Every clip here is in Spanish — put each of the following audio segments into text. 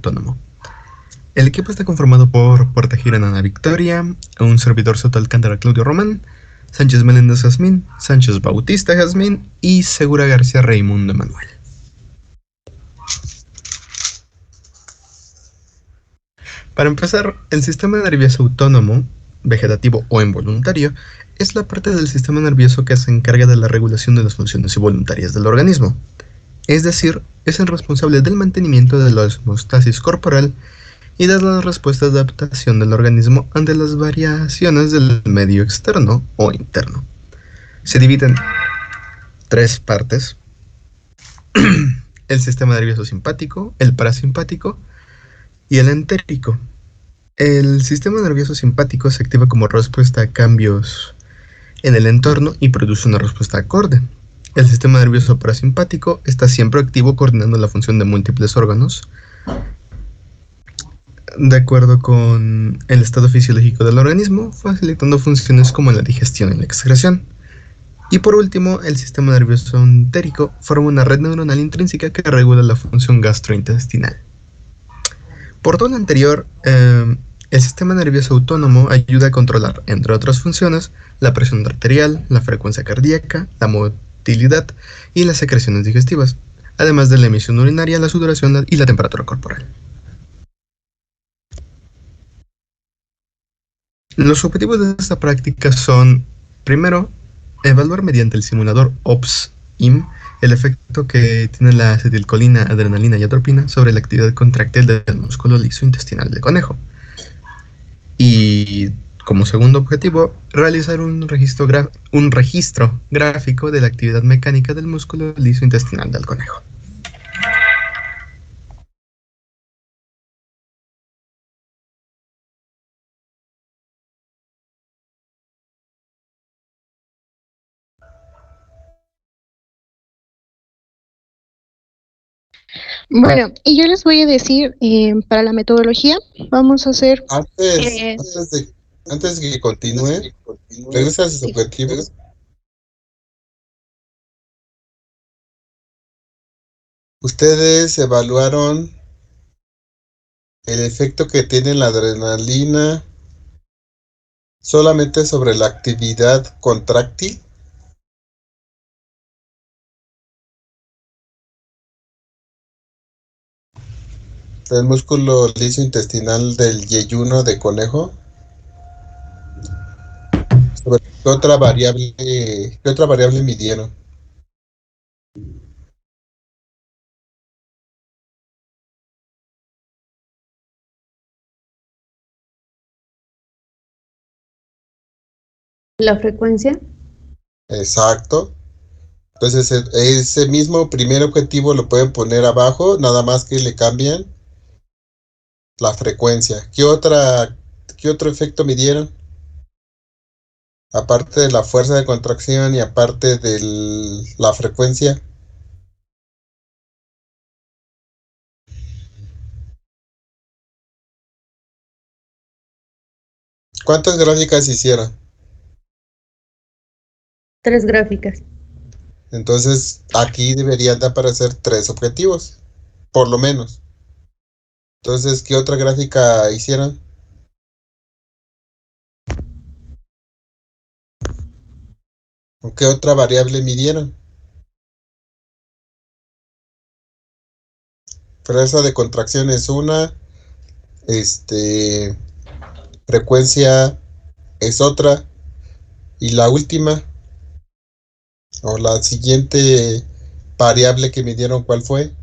autónomo. El equipo está conformado por Puerta Girana Ana Victoria, un servidor Soto Alcántara Claudio Román, Sánchez Meléndez Jazmín, Sánchez Bautista Jazmín y Segura García Raimundo Manuel. Para empezar, el sistema nervioso autónomo, vegetativo o involuntario, es la parte del sistema nervioso que se encarga de la regulación de las funciones involuntarias del organismo. Es decir, es el responsable del mantenimiento de la homeostasis corporal y de la respuesta de adaptación del organismo ante las variaciones del medio externo o interno. Se divide en tres partes: el sistema nervioso simpático, el parasimpático y el entérico. El sistema nervioso simpático se activa como respuesta a cambios en el entorno y produce una respuesta acorde. El sistema nervioso parasimpático está siempre activo coordinando la función de múltiples órganos de acuerdo con el estado fisiológico del organismo, facilitando funciones como la digestión y la excreción. Y por último, el sistema nervioso entérico forma una red neuronal intrínseca que regula la función gastrointestinal. Por todo lo anterior, el sistema nervioso autónomo ayuda a controlar, entre otras funciones, la presión arterial, la frecuencia cardíaca, la motilidad y las secreciones digestivas, además de la emisión urinaria, la sudoración y la temperatura corporal. Los objetivos de esta práctica son, primero, evaluar mediante el simulador OPS-IM el efecto que tiene la acetilcolina, adrenalina y atropina sobre la actividad contráctil del músculo liso intestinal del conejo. Y como segundo objetivo, realizar un registro gráfico de la actividad mecánica del músculo liso intestinal del conejo. Bueno, y yo les voy a decir, para la metodología, vamos a hacer... Antes de que continúe, regresa a sus objetivos. Ustedes evaluaron el efecto que tiene la adrenalina solamente sobre la actividad contráctil. El músculo liso intestinal del yeyuno de conejo. ¿Sobre qué otra variable midieron? La frecuencia. Exacto. Entonces ese mismo primer objetivo lo pueden poner abajo, nada más que le cambian la frecuencia. ¿Qué otro efecto midieron? Aparte de la fuerza de contracción y aparte de la frecuencia. ¿Cuántas gráficas hicieron? 3 gráficas. Entonces aquí deberían de aparecer 3 objetivos, por lo menos. Entonces, ¿qué otra gráfica hicieron? ¿O qué otra variable midieron? Fuerza de contracción es una, frecuencia es otra, y la última, o la siguiente variable que midieron, ¿cuál fue?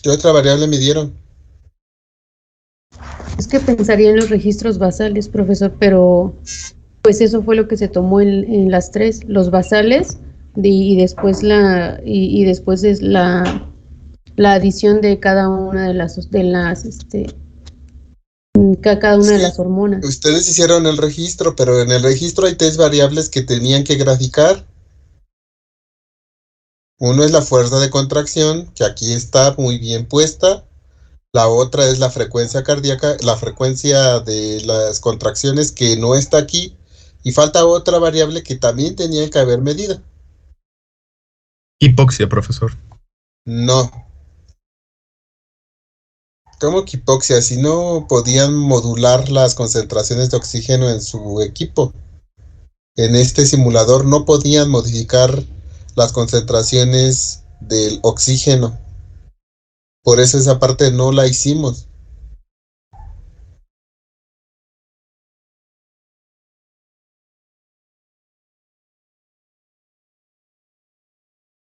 ¿Qué otra variable midieron? Es que pensaría en los registros basales, profesor, pero pues eso fue lo que se tomó en las 3, los basales y después después es la adición de cada una de las cada una de Sí, las hormonas. ustedes hicieron el registro, pero en el registro hay 3 variables que tenían que graficar. Uno es la fuerza de contracción, que aquí está muy bien puesta. La otra es la frecuencia cardíaca, la frecuencia de las contracciones, que no está aquí. Y falta otra variable que también tenían que haber medido. Hipoxia, profesor. No. ¿Cómo que hipoxia? Si no podían modular las concentraciones de oxígeno en su equipo. En este simulador no podían modificar las concentraciones del oxígeno. Por eso esa parte no la hicimos.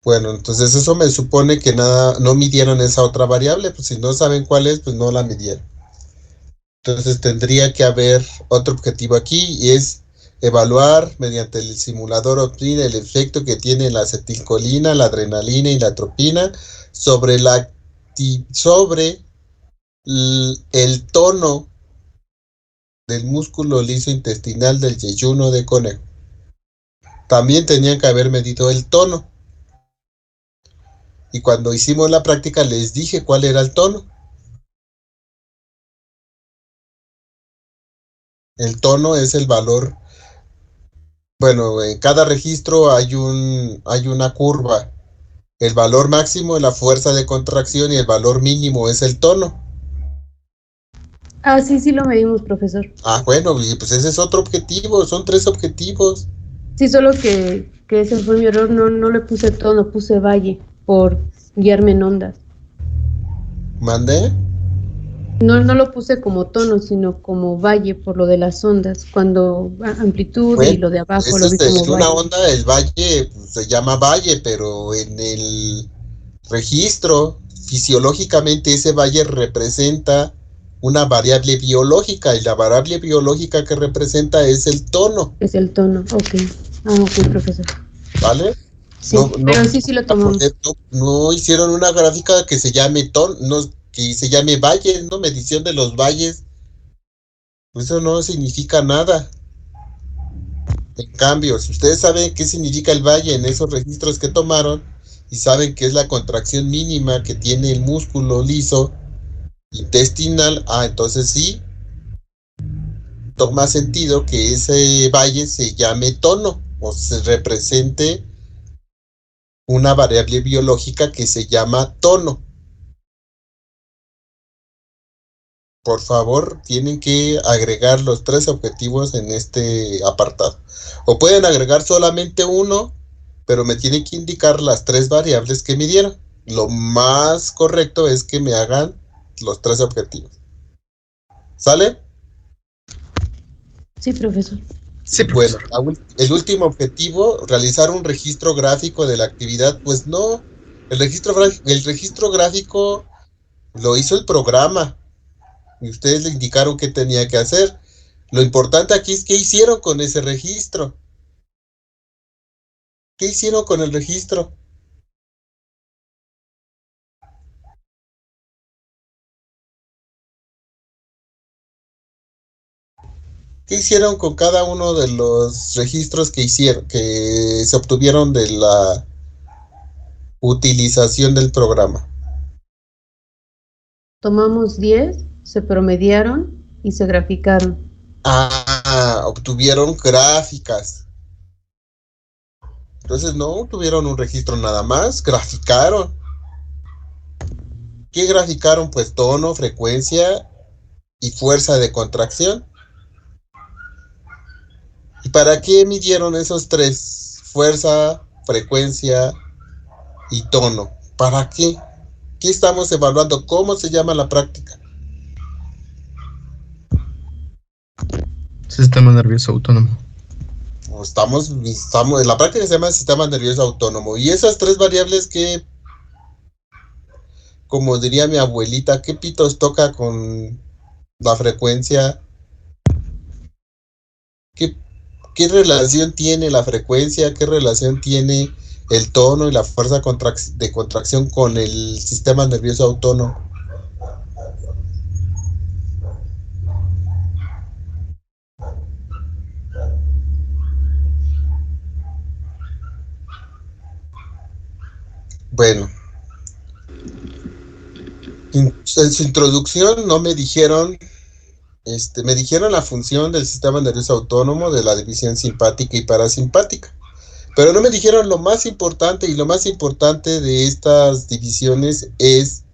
Bueno, entonces eso me supone que no midieron esa otra variable, pues si no saben cuál es, pues no la midieron. Entonces tendría que haber otro objetivo aquí, y es evaluar mediante el simulador OPTIN el efecto que tiene la acetilcolina, la adrenalina y la atropina sobre el tono del músculo liso intestinal del yeyuno de conejo. También tenían que haber medido el tono. Y cuando hicimos la práctica les dije cuál era el tono. El tono es el valor. Bueno, en cada registro hay una curva. El valor máximo es la fuerza de contracción y el valor mínimo es el tono. Ah, sí, sí lo medimos, profesor. Ah, bueno, y pues ese es otro objetivo, son 3 objetivos. Sí, solo que ese fue mi error, no le puse tono, puse valle por guiarme en ondas. ¿Mandé? No lo puse como tono, sino como valle por lo de las ondas, cuando amplitud y Bueno, lo de abajo eso lo es vi como en una valle. onda, el valle pues, se llama valle, pero en el registro, fisiológicamente ese valle representa una variable biológica, y la variable biológica que representa es el tono, Es el tono, ok. Ah, ok, profesor. ¿vale? Sí, No, pero sí lo tomamos. no hicieron una gráfica que se llame que se llame valle, ¿no? Medición de los valles. Eso no significa nada. En cambio, si ustedes saben qué significa el valle en esos registros que tomaron, y saben que es la contracción mínima que tiene el músculo liso intestinal, entonces sí, toma sentido que ese valle se llame tono, o se represente una variable biológica que se llama tono. Por favor, tienen que agregar los 3 objetivos en este apartado. O pueden agregar solamente uno, pero me tienen que indicar las 3 variables que midieron. Lo más correcto es que me hagan los 3 objetivos. ¿Sale? Sí, profesor. Sí, Bueno, profesor. el último objetivo, realizar un registro gráfico de la actividad. Pues no, el registro gráfico lo hizo el programa y ustedes le indicaron qué tenía que hacer. Lo importante aquí es qué hicieron con ese registro. ¿Qué hicieron con el registro? ¿Qué hicieron con cada uno de los registros que se obtuvieron de la utilización del programa? Tomamos 10, se promediaron y se graficaron. Obtuvieron gráficas. Entonces no tuvieron un registro nada más, graficaron. ¿Qué graficaron? Pues tono, frecuencia y fuerza de contracción. ¿Y para qué midieron esos 3? Fuerza, frecuencia y tono. ¿Para qué? ¿Qué estamos evaluando? ¿Cómo se llama la práctica? Sistema nervioso autónomo. Estamos en la práctica se llama sistema nervioso autónomo. Y esas 3 variables que, como diría mi abuelita, ¿qué pitos toca con la frecuencia? ¿Qué relación tiene la frecuencia? ¿Qué relación tiene el tono y la fuerza de contracción con el sistema nervioso autónomo? Bueno, en su introducción no me dijeron, me dijeron la función del sistema nervioso autónomo, de la división simpática y parasimpática, pero no me dijeron lo más importante, y lo más importante de estas divisiones es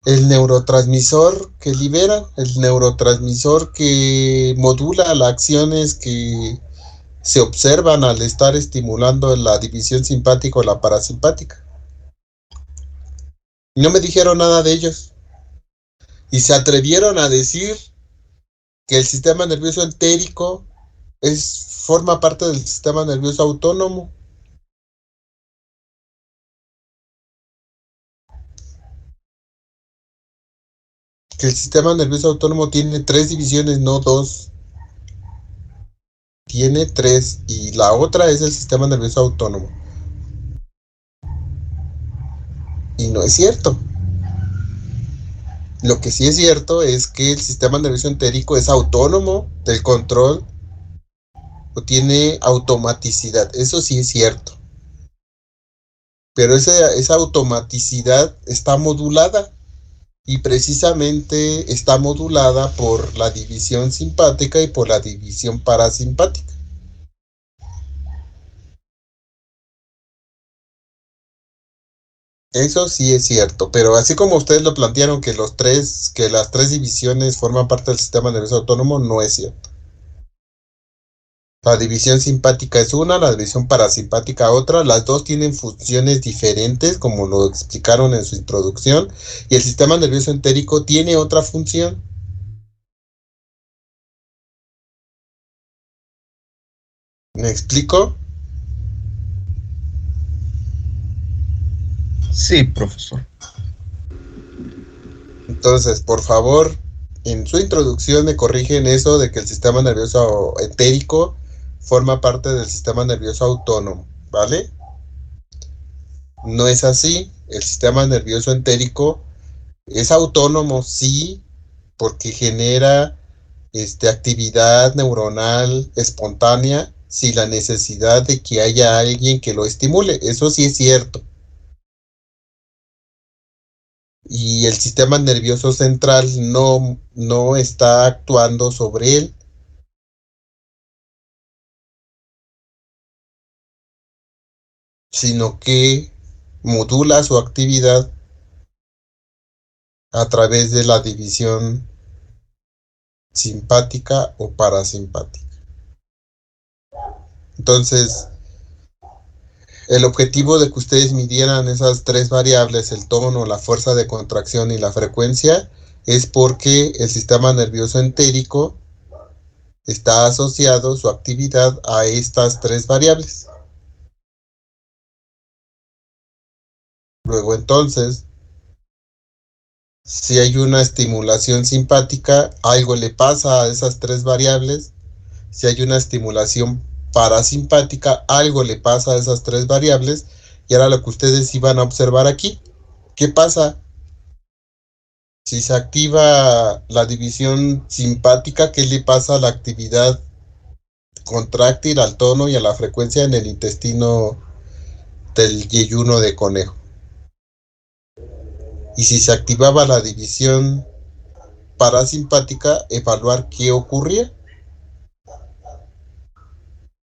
el neurotransmisor que libera, el neurotransmisor que modula las acciones que se observan al estar estimulando la división simpática o la parasimpática. No me dijeron nada de ellos. Y se atrevieron a decir que el sistema nervioso entérico forma parte del sistema nervioso autónomo. Que el sistema nervioso autónomo tiene 3 divisiones, no 2. Tiene 3, y la otra es el sistema nervioso autónomo. Y no es cierto. Lo que sí es cierto es que el sistema nervioso entérico es autónomo del control, o tiene automaticidad. Eso sí es cierto. Pero esa automaticidad está modulada, y precisamente está modulada por la división simpática y por la división parasimpática. Eso sí es cierto, pero así como ustedes lo plantearon que las tres divisiones forman parte del sistema nervioso autónomo, no es cierto. La división simpática es una, la división parasimpática otra, las dos tienen funciones diferentes, como lo explicaron en su introducción, y el sistema nervioso entérico tiene otra función. ¿Me explico? Sí, profesor. Entonces, por favor, en su introducción me corrigen eso de que el sistema nervioso entérico forma parte del sistema nervioso autónomo, ¿vale? No es así. El sistema nervioso entérico es autónomo, sí, porque genera actividad neuronal espontánea sin la necesidad de que haya alguien que lo estimule. Eso sí es cierto. Y el sistema nervioso central no está actuando sobre él, sino que modula su actividad a través de la división simpática o parasimpática. Entonces, el objetivo de que ustedes midieran esas 3 variables, el tono, la fuerza de contracción y la frecuencia, es porque el sistema nervioso entérico está asociado su actividad a estas 3 variables. Luego, entonces, si hay una estimulación simpática, algo le pasa a esas 3 variables. Si hay una estimulación parasimpática, algo le pasa a esas 3 variables. Y ahora lo que ustedes iban a observar aquí, ¿qué pasa? Si se activa la división simpática, ¿qué le pasa a la actividad contráctil, al tono y a la frecuencia en el intestino del yeyuno de conejo? Y si se activaba la división parasimpática, evaluar qué ocurría.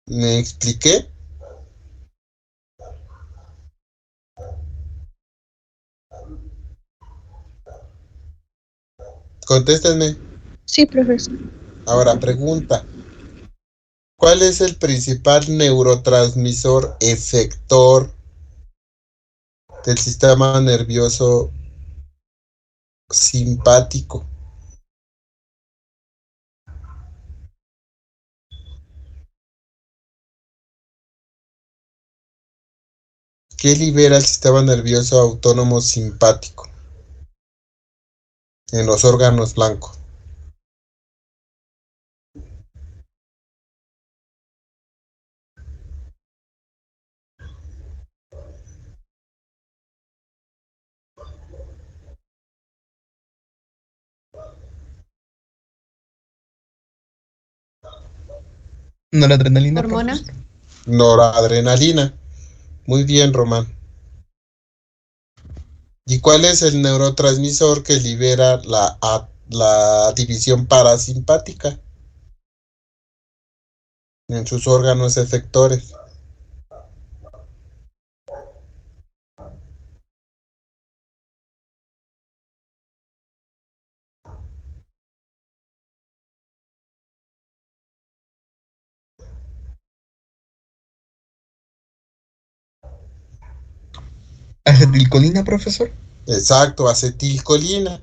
¿Me expliqué? Contéstenme. Sí, profesor. Ahora, pregunta. ¿Cuál es el principal neurotransmisor efector del sistema nervioso simpático? ¿Qué libera el sistema nervioso autónomo simpático en los órganos blancos? Noradrenalina, ¿Hormona? profesor. Noradrenalina. Muy bien, Román. ¿Y cuál es el neurotransmisor que libera la división parasimpática en sus órganos efectores? ¿Acetilcolina, profesor? Exacto, acetilcolina.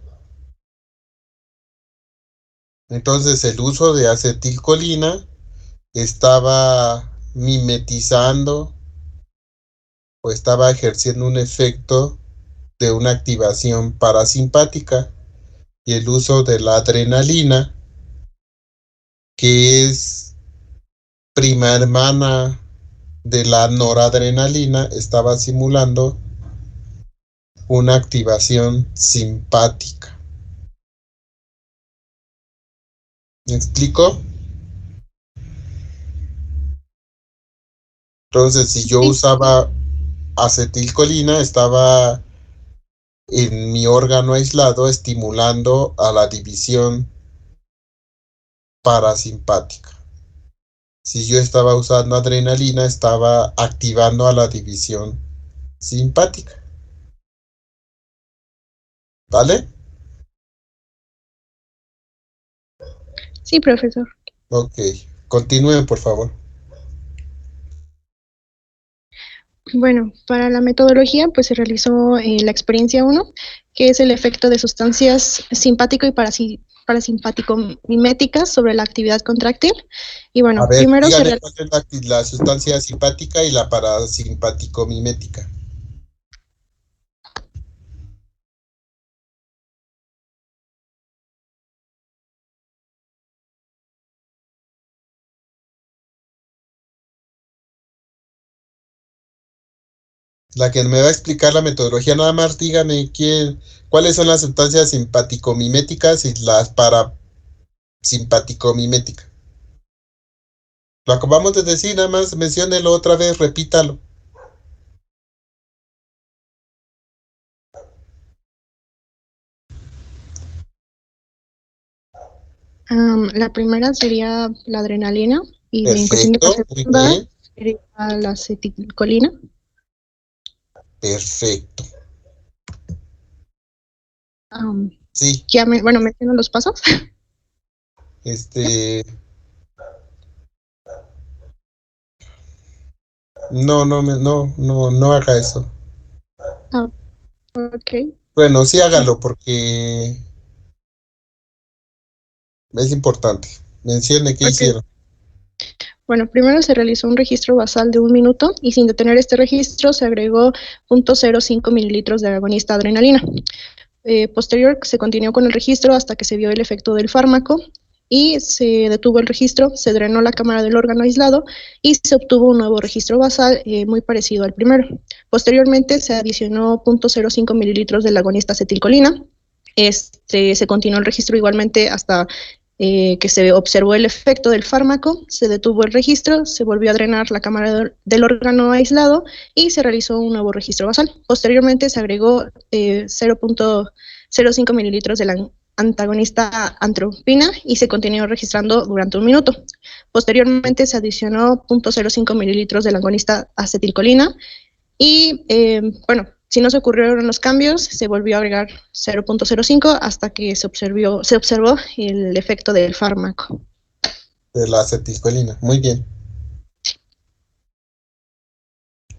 Entonces el uso de acetilcolina estaba mimetizando o estaba ejerciendo un efecto de una activación parasimpática, y el uso de la adrenalina, que es prima hermana de la noradrenalina, estaba simulando una activación simpática. ¿Me explico? Entonces, si yo Sí, usaba acetilcolina, estaba en mi órgano aislado estimulando a la división parasimpática. Si yo estaba usando adrenalina, estaba activando a la división simpática. ¿Vale? sí, profesor. Ok. Continúen, por favor. Bueno, para la metodología, pues se realizó la experiencia 1, que es el efecto de sustancias simpático y parasimpático miméticas sobre la actividad contráctil. Y A bueno, ver, primero se dígame realizó. cuál es la sustancia simpática y la parasimpático-mimética. La que me va a explicar la metodología, nada más dígame cuáles son las sustancias simpático-miméticas y las parasimpático-miméticas. Lo acabamos de decir, nada más menciónelo otra vez, repítalo. La primera sería la adrenalina y en cuestión de la Perfecto, muy segunda bien, sería la acetilcolina. perfecto. Am, Sí, bueno, menciono los pasos. este, no haga eso. Ah, ok. Bueno, sí hágalo porque es importante. Mencione qué Ok. hicieron. Bueno, primero se realizó un registro basal de 1 minuto y sin detener este registro se agregó 0.05 mililitros de agonista adrenalina. Posterior se continuó con el registro hasta que se vio el efecto del fármaco y se detuvo el registro, se drenó la cámara del órgano aislado y se obtuvo un nuevo registro basal muy parecido al primero. Posteriormente se adicionó 0.05 mililitros del agonista acetilcolina. Se continuó el registro igualmente hasta que se observó el efecto del fármaco, se detuvo el registro, se volvió a drenar la cámara del órgano aislado y se realizó un nuevo registro basal. Posteriormente se agregó 0.05 mililitros de la antagonista antropina y se continuó registrando durante 1 minuto. Posteriormente se adicionó 0.05 mililitros de la agonista acetilcolina y bueno, si no se ocurrieron los cambios, se volvió a agregar 0.05 hasta que se observó el efecto del fármaco. De la acetilcolina. Muy bien.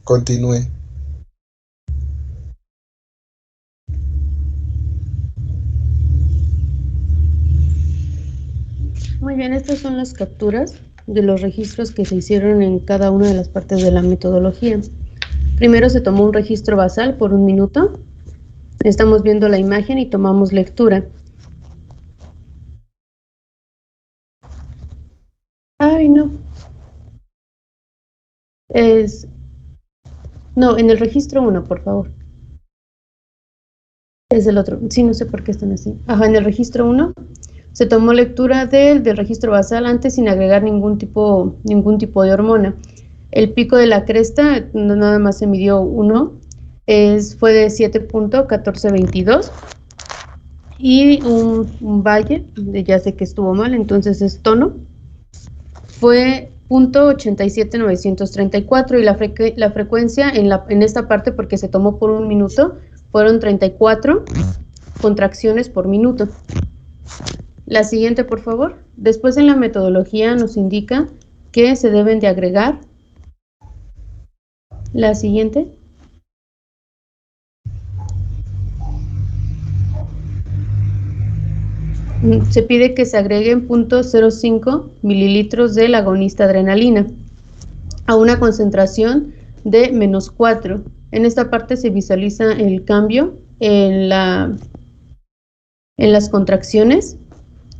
Continúe. Muy bien, estas son las capturas de los registros que se hicieron en cada una de las partes de la metodología. Primero se tomó un registro basal por 1 minuto. Estamos viendo la imagen y tomamos lectura. Ay, no. No, en el registro 1, por favor. Es el otro. Sí, no sé por qué están así. Ajá, en el registro 1 se tomó lectura del registro basal antes sin agregar ningún tipo de hormona. El pico de la cresta nada más se midió 1. fue de 7.1422. Y un valle, ya sé que estuvo mal, entonces es tono, fue .87934 y la frecuencia en esta parte, porque se tomó por un minuto, fueron 34 contracciones por minuto. La siguiente, por favor. Después en la metodología nos indica que se deben de agregar. La siguiente. Se pide que se agreguen 0.05 mililitros del agonista adrenalina a una concentración de -4. En esta parte se visualiza el cambio en las contracciones.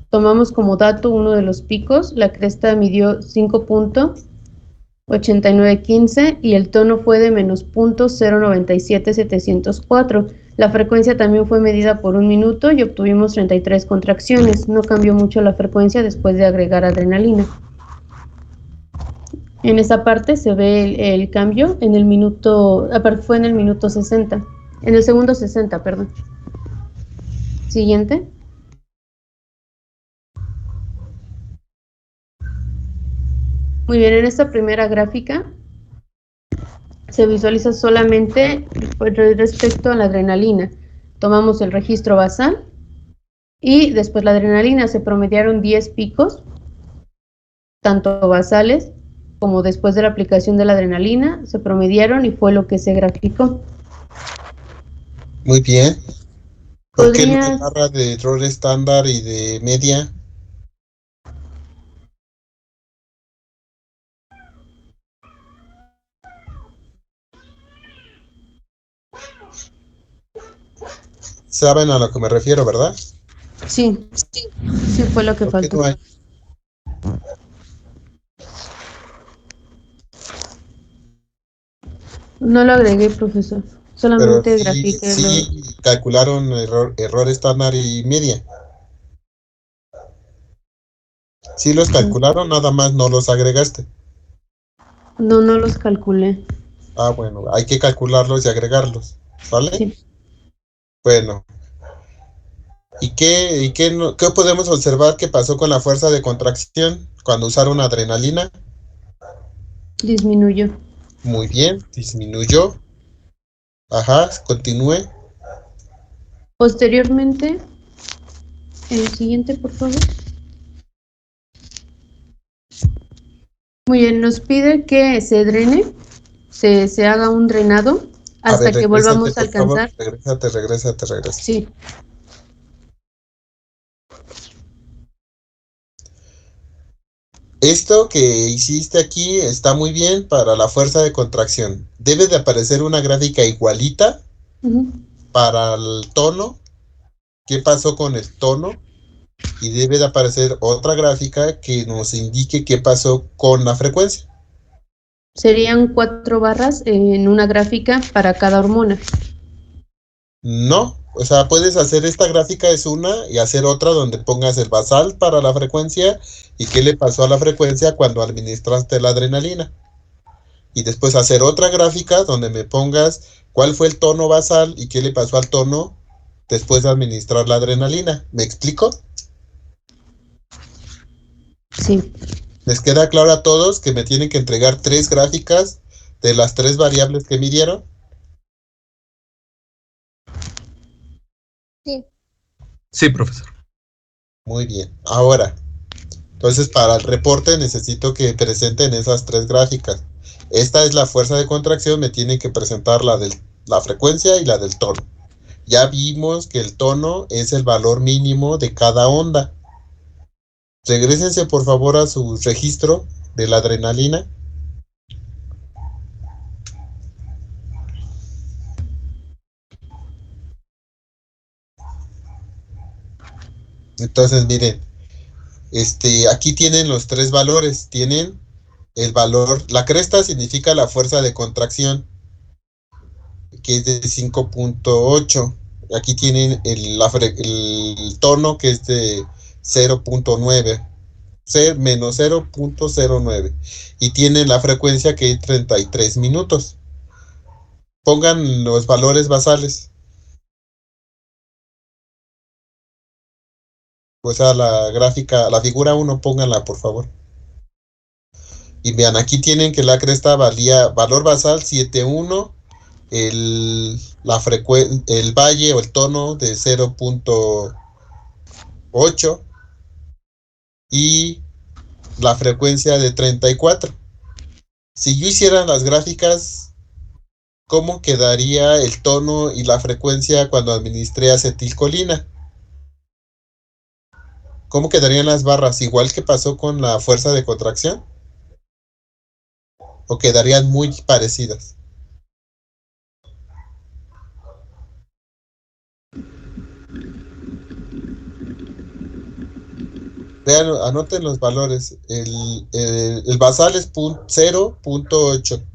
Tomamos como dato uno de los picos, la cresta midió 5.8915 y el tono fue de -0.097704. La frecuencia también fue medida por un minuto y obtuvimos 33 contracciones. No cambió mucho la frecuencia después de agregar adrenalina. En esa parte se ve el cambio en el minuto, fue en el minuto 60, en el segundo 60, perdón. Siguiente. Muy bien, en esta primera gráfica se visualiza solamente respecto a la adrenalina. Tomamos el registro basal y después la adrenalina. Se promediaron 10 picos, tanto basales como después de la aplicación de la adrenalina, se promediaron y fue lo que se graficó. Muy bien. ¿Por qué no narra de error estándar y de media? ¿Saben a lo que me refiero, verdad? Sí, sí fue lo que faltó. No hay? No lo agregué, profesor. Solamente Pero grafiqué. Sí calcularon error estándar y media. Sí los calcularon, nada más no los agregaste. No los calculé. Ah, bueno, hay que calcularlos y agregarlos, ¿vale? Sí. Bueno. ¿Y qué podemos observar que pasó con la fuerza de contracción cuando usaron adrenalina? Disminuyó. Muy bien, disminuyó. Ajá, continúe. Posteriormente, el siguiente, por favor. Muy bien, nos pide que se drene, se haga un drenado hasta que volvamos a alcanzar. Regrésate. Sí. Esto que hiciste aquí está muy bien para la fuerza de contracción. Debe de aparecer una gráfica igualita para el tono. ¿Qué pasó con el tono? Y debe de aparecer otra gráfica que nos indique qué pasó con la frecuencia. Serían 4 barras en una gráfica para cada hormona. No, o sea, puedes hacer esta gráfica es una y hacer otra donde pongas el basal para la frecuencia y qué le pasó a la frecuencia cuando administraste la adrenalina. Y después hacer otra gráfica donde me pongas cuál fue el tono basal y qué le pasó al tono después de administrar la adrenalina. ¿Me explico? Sí. ¿Les queda claro a todos que me tienen que entregar 3 gráficas de las 3 variables que midieron? Sí. Sí, profesor. Muy bien. Ahora, entonces para el reporte necesito que presenten esas 3 gráficas. Esta es la fuerza de contracción, me tienen que presentar la de la frecuencia y la del tono. Ya vimos que el tono es el valor mínimo de cada onda. Regrésense por favor a su registro de la adrenalina. Entonces miren, aquí tienen los 3 valores. Tienen el valor, la cresta significa la fuerza de contracción, que es de 5.8. Aquí tienen el tono, que es de 0.9. Menos 0.09 y tienen la frecuencia que es 33 minutos. Pongan los valores basales. O sea, la gráfica, la figura 1, pónganla, por favor. Y vean, aquí tienen que la cresta valía valor basal 7.1, el valle o el tono de 0.8 y la frecuencia de 34. Si yo hiciera las gráficas, ¿cómo quedaría el tono y la frecuencia cuando administré acetilcolina? ¿Cómo quedarían las barras? ¿Igual que pasó con la fuerza de contracción? ¿O quedarían muy parecidas? Vean, anoten los valores. El basal es 0.8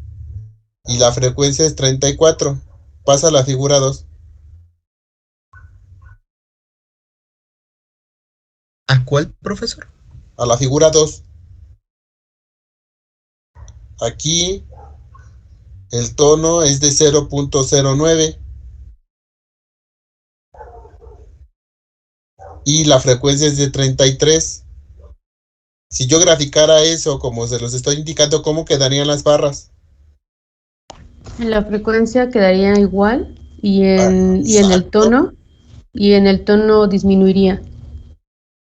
y la frecuencia es 34. Pasa a la figura 2. ¿A cuál, profesor? A la figura 2. Aquí el tono es de 0.09 y la frecuencia es de 33. Si yo graficara eso como se los estoy indicando, ¿cómo quedarían las barras? La frecuencia quedaría igual y en el tono disminuiría.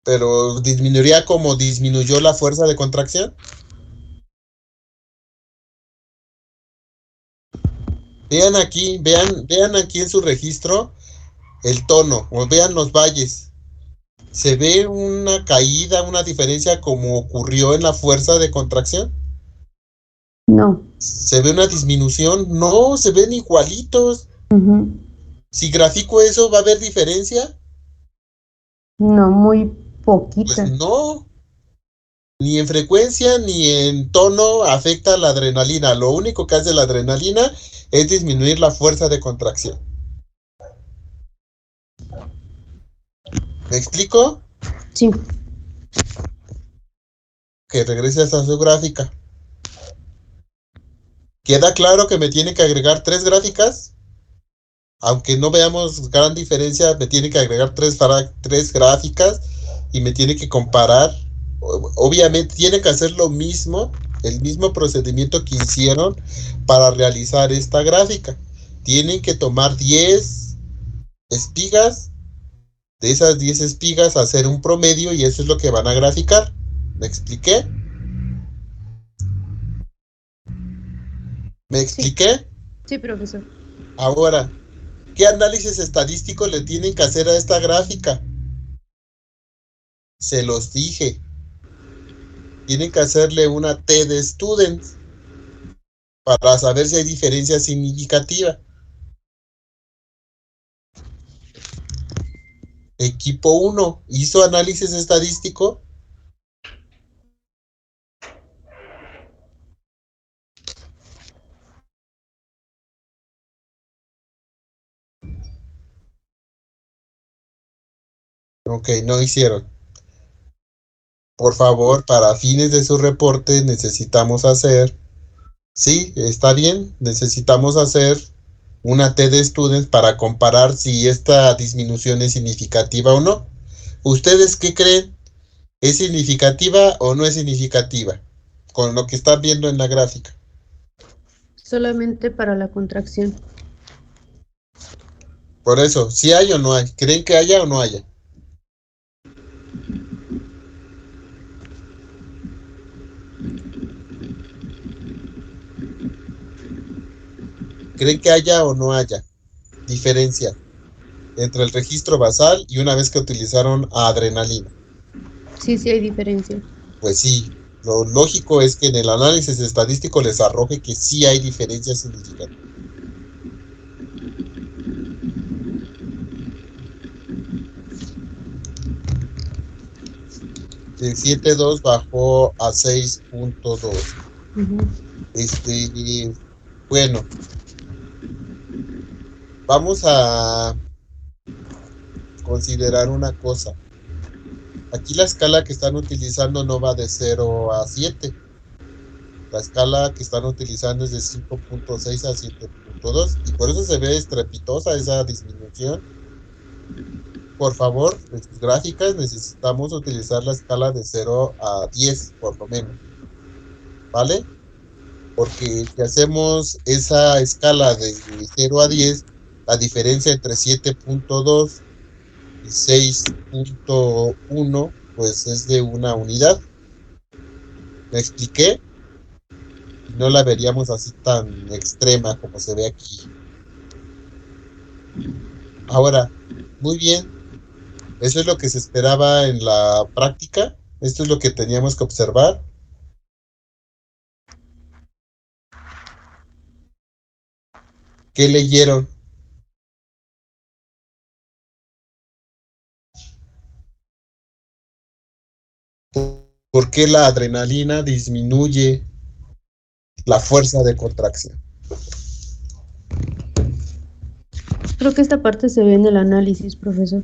Pero disminuiría como disminuyó la fuerza de contracción. Vean aquí en su registro el tono, o vean los valles. ¿Se ve una caída, una diferencia como ocurrió en la fuerza de contracción? No. ¿Se ve una disminución? No, se ven igualitos. Si grafico eso, ¿va a haber diferencia? No, muy poquita. Pues no. Ni en frecuencia ni en tono afecta la adrenalina. Lo único que hace la adrenalina es disminuir la fuerza de contracción. ¿Me explico? Sí. Que regreses a su gráfica. ¿Queda claro que me tiene que agregar 3 gráficas? Aunque no veamos gran diferencia, me tiene que agregar 3 gráficas y me tiene que comparar. Obviamente tiene que hacer lo mismo, el mismo procedimiento que hicieron para realizar esta gráfica. Tienen que tomar 10 espigas, de esas 10 espigas hacer un promedio y eso es lo que van a graficar. ¿Me expliqué? ¿Me expliqué? Sí, profesor. Ahora, ¿qué análisis estadístico le tienen que hacer a esta gráfica? Se los dije. Tienen que hacerle una T de students para saber si hay diferencia significativa. Equipo 1, ¿hizo análisis estadístico? Ok, no hicieron. Por favor, para fines de su reporte necesitamos hacer, sí, está bien, necesitamos hacer una T de students para comparar si esta disminución es significativa o no. ¿Ustedes qué creen? ¿Es significativa o no es significativa? Con lo que están viendo en la gráfica. Solamente para la contracción. Por eso, ¿sí hay o no hay? ¿Creen que haya o no haya? ¿Creen que haya o no haya diferencia entre el registro basal y una vez que utilizaron adrenalina? Sí, sí hay diferencia. Pues sí, lo lógico es que en el análisis estadístico les arroje que sí hay diferencias significativas. De 7.2 bajó a 6.2. Bueno, vamos a considerar una cosa. Aquí la escala que están utilizando no va de 0 a 7. La escala que están utilizando es de 5.6 a 7.2 y por eso se ve estrepitosa esa disminución. Por favor, en sus gráficas necesitamos utilizar la escala de 0 a 10 por lo menos, ¿vale? Porque si hacemos esa escala de 0 a 10, la diferencia entre 7.2 y 6.1 pues es de una unidad. ¿Me expliqué? No la veríamos así tan extrema como se ve aquí. Ahora, muy bien. Eso es lo que se esperaba en la práctica. Esto es lo que teníamos que observar. ¿Qué leyeron? ¿Por qué la adrenalina disminuye la fuerza de contracción? Creo que esta parte se ve en el análisis, profesor.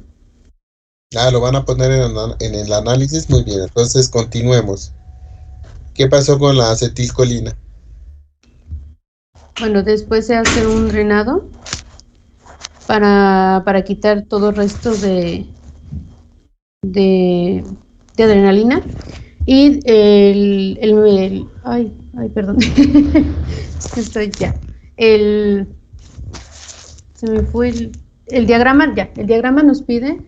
Lo van a poner en el análisis. Muy bien, entonces continuemos. ¿Qué pasó con la acetilcolina? Bueno, después se hace un drenado para quitar todo resto de adrenalina. Y perdón. Estoy ya. Se me fue el diagrama, ya. El diagrama nos pide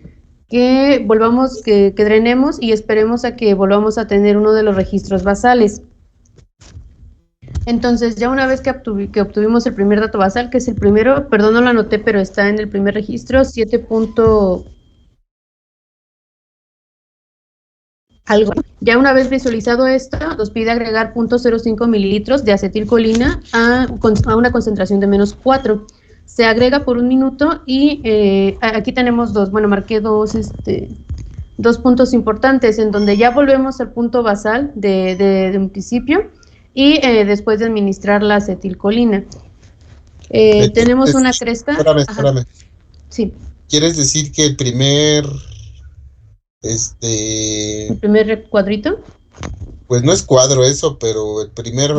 que volvamos, que drenemos y esperemos a que volvamos a tener uno de los registros basales. Entonces, ya una vez que obtuvimos el primer dato basal, que es el primero, perdón, no lo anoté, pero está en el primer registro, 7. Algo. Ya una vez visualizado esto, nos pide agregar 0.05 mililitros de acetilcolina a una concentración de -4. Se agrega por 1 minuto y aquí tenemos marqué dos puntos importantes en donde ya volvemos al punto basal de un principio y después de administrar la acetilcolina. Tenemos una cresta. Espérame. Ajá. Sí. ¿Quieres decir que el primer el primer cuadrito? Pues no es cuadro eso, pero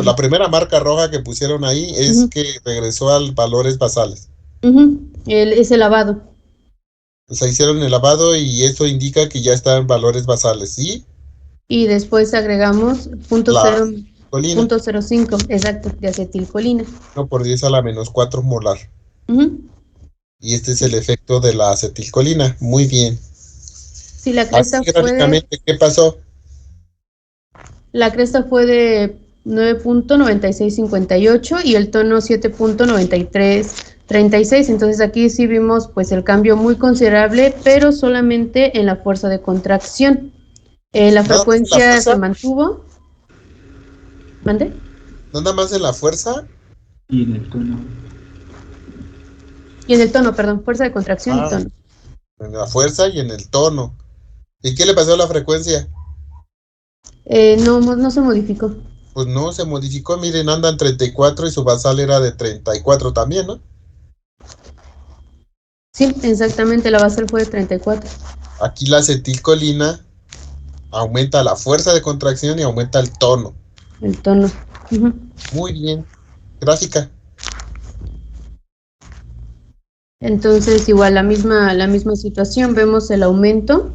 la primera marca roja que pusieron ahí es que regresó a valores basales. Ese lavado. O sea, hicieron el lavado y eso indica que ya está en valores basales, ¿sí? Y después agregamos 0.05, exacto, de acetilcolina. 1/10⁻⁴ molar. Y este es el efecto de la acetilcolina. Muy bien. Sí, la cresta gráficamente, ¿qué pasó? La cresta fue de 9.9658 y el tono 7.9336. Entonces aquí sí vimos pues el cambio muy considerable, pero solamente en la fuerza de contracción. La frecuencia se mantuvo. ¿Mande? ¿Nada más en la fuerza? Y en el tono. Y en el tono, perdón, fuerza de contracción y tono. En la fuerza y en el tono. ¿Y qué le pasó a la frecuencia? No se modificó. Pues no, se modificó. Miren, anda en 34 y su basal era de 34 también, ¿no? Sí, exactamente, la basal fue de 34. Aquí la acetilcolina aumenta la fuerza de contracción y aumenta el tono. El tono. Muy bien. Gráfica. Entonces, igual la misma situación, vemos el aumento,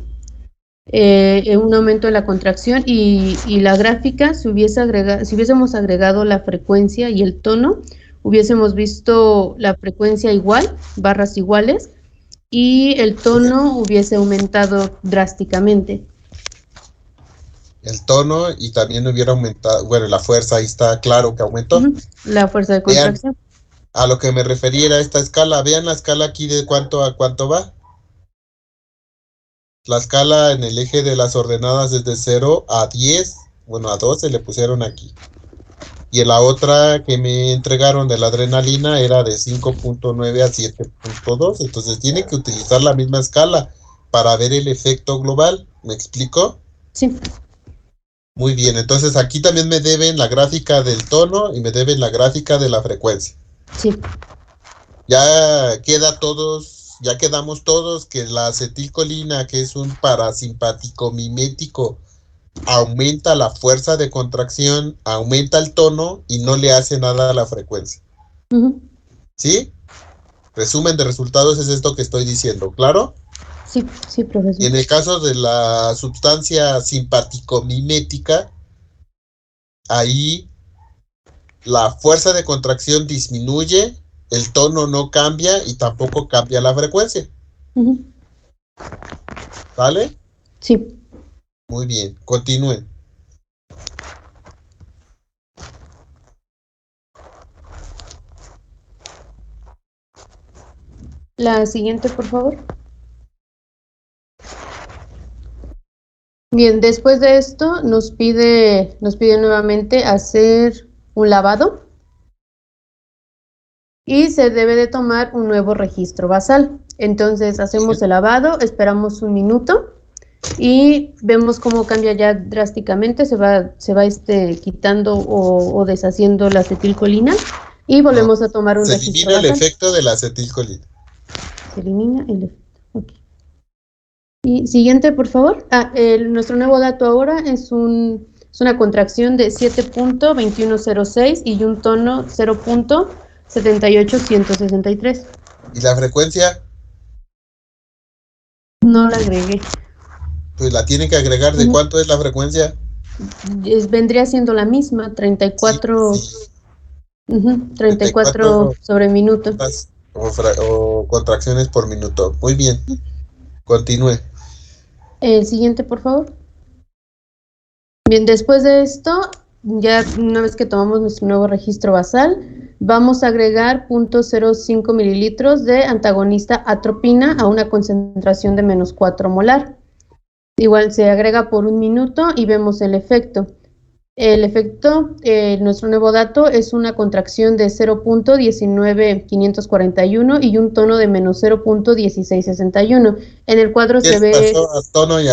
un aumento en la contracción y la gráfica, si hubiésemos agregado la frecuencia y el tono, hubiésemos visto la frecuencia igual, barras iguales, y el tono hubiese aumentado drásticamente. El tono y también hubiera aumentado, bueno, la fuerza, ahí está claro que aumentó. La fuerza de contracción. Vean, a lo que me refería era esta escala. Vean la escala aquí de cuánto a cuánto va. La escala en el eje de las ordenadas es de 0 a 10. Bueno, a 12 le pusieron aquí. Y en la otra que me entregaron de la adrenalina era de 5.9 a 7.2. Entonces tiene que utilizar la misma escala para ver el efecto global. ¿Me explico? Sí. Muy bien, entonces aquí también me deben la gráfica del tono y me deben la gráfica de la frecuencia. Sí. Ya quedamos todos que la acetilcolina, que es un parasimpático mimético, aumenta la fuerza de contracción, aumenta el tono y no le hace nada a la frecuencia. ¿Sí? Resumen de resultados es esto que estoy diciendo, ¿claro? Sí, sí, profesor. Y en el caso de la sustancia simpático-mimética, ahí la fuerza de contracción disminuye, el tono no cambia y tampoco cambia la frecuencia. Ujú. ¿Vale? Sí. Muy bien, continúen. La siguiente, por favor. Bien, después de esto nos pide nuevamente hacer un lavado y se debe de tomar un nuevo registro basal. Entonces hacemos el lavado, esperamos un minuto y vemos cómo cambia ya drásticamente, se va quitando o deshaciendo la acetilcolina y volvemos a tomar un Se registro elimina el basal. efecto de la acetilcolina. Se elimina el efecto. Ok. Y siguiente, por favor. Nuestro nuevo dato ahora es una contracción de 7.2106 y un tono 0.78163. ¿Y la frecuencia? No la agregué. Pues la tienen que agregar. ¿De cuánto es la frecuencia? Vendría siendo la misma, 34, Sí, sí. 34 sobre minuto. O contracciones por minuto. Muy bien. Continúe. El siguiente, por favor. Bien, después de esto, ya una vez que tomamos nuestro nuevo registro basal, vamos a agregar 0.05 mililitros de antagonista atropina a una concentración de -4 molar. Igual se agrega por un minuto y vemos el efecto. El efecto, nuestro nuevo dato es una contracción de 0.19541 y un tono de -0.1661. En el cuadro se ve... ¿Qué le pasó al tono y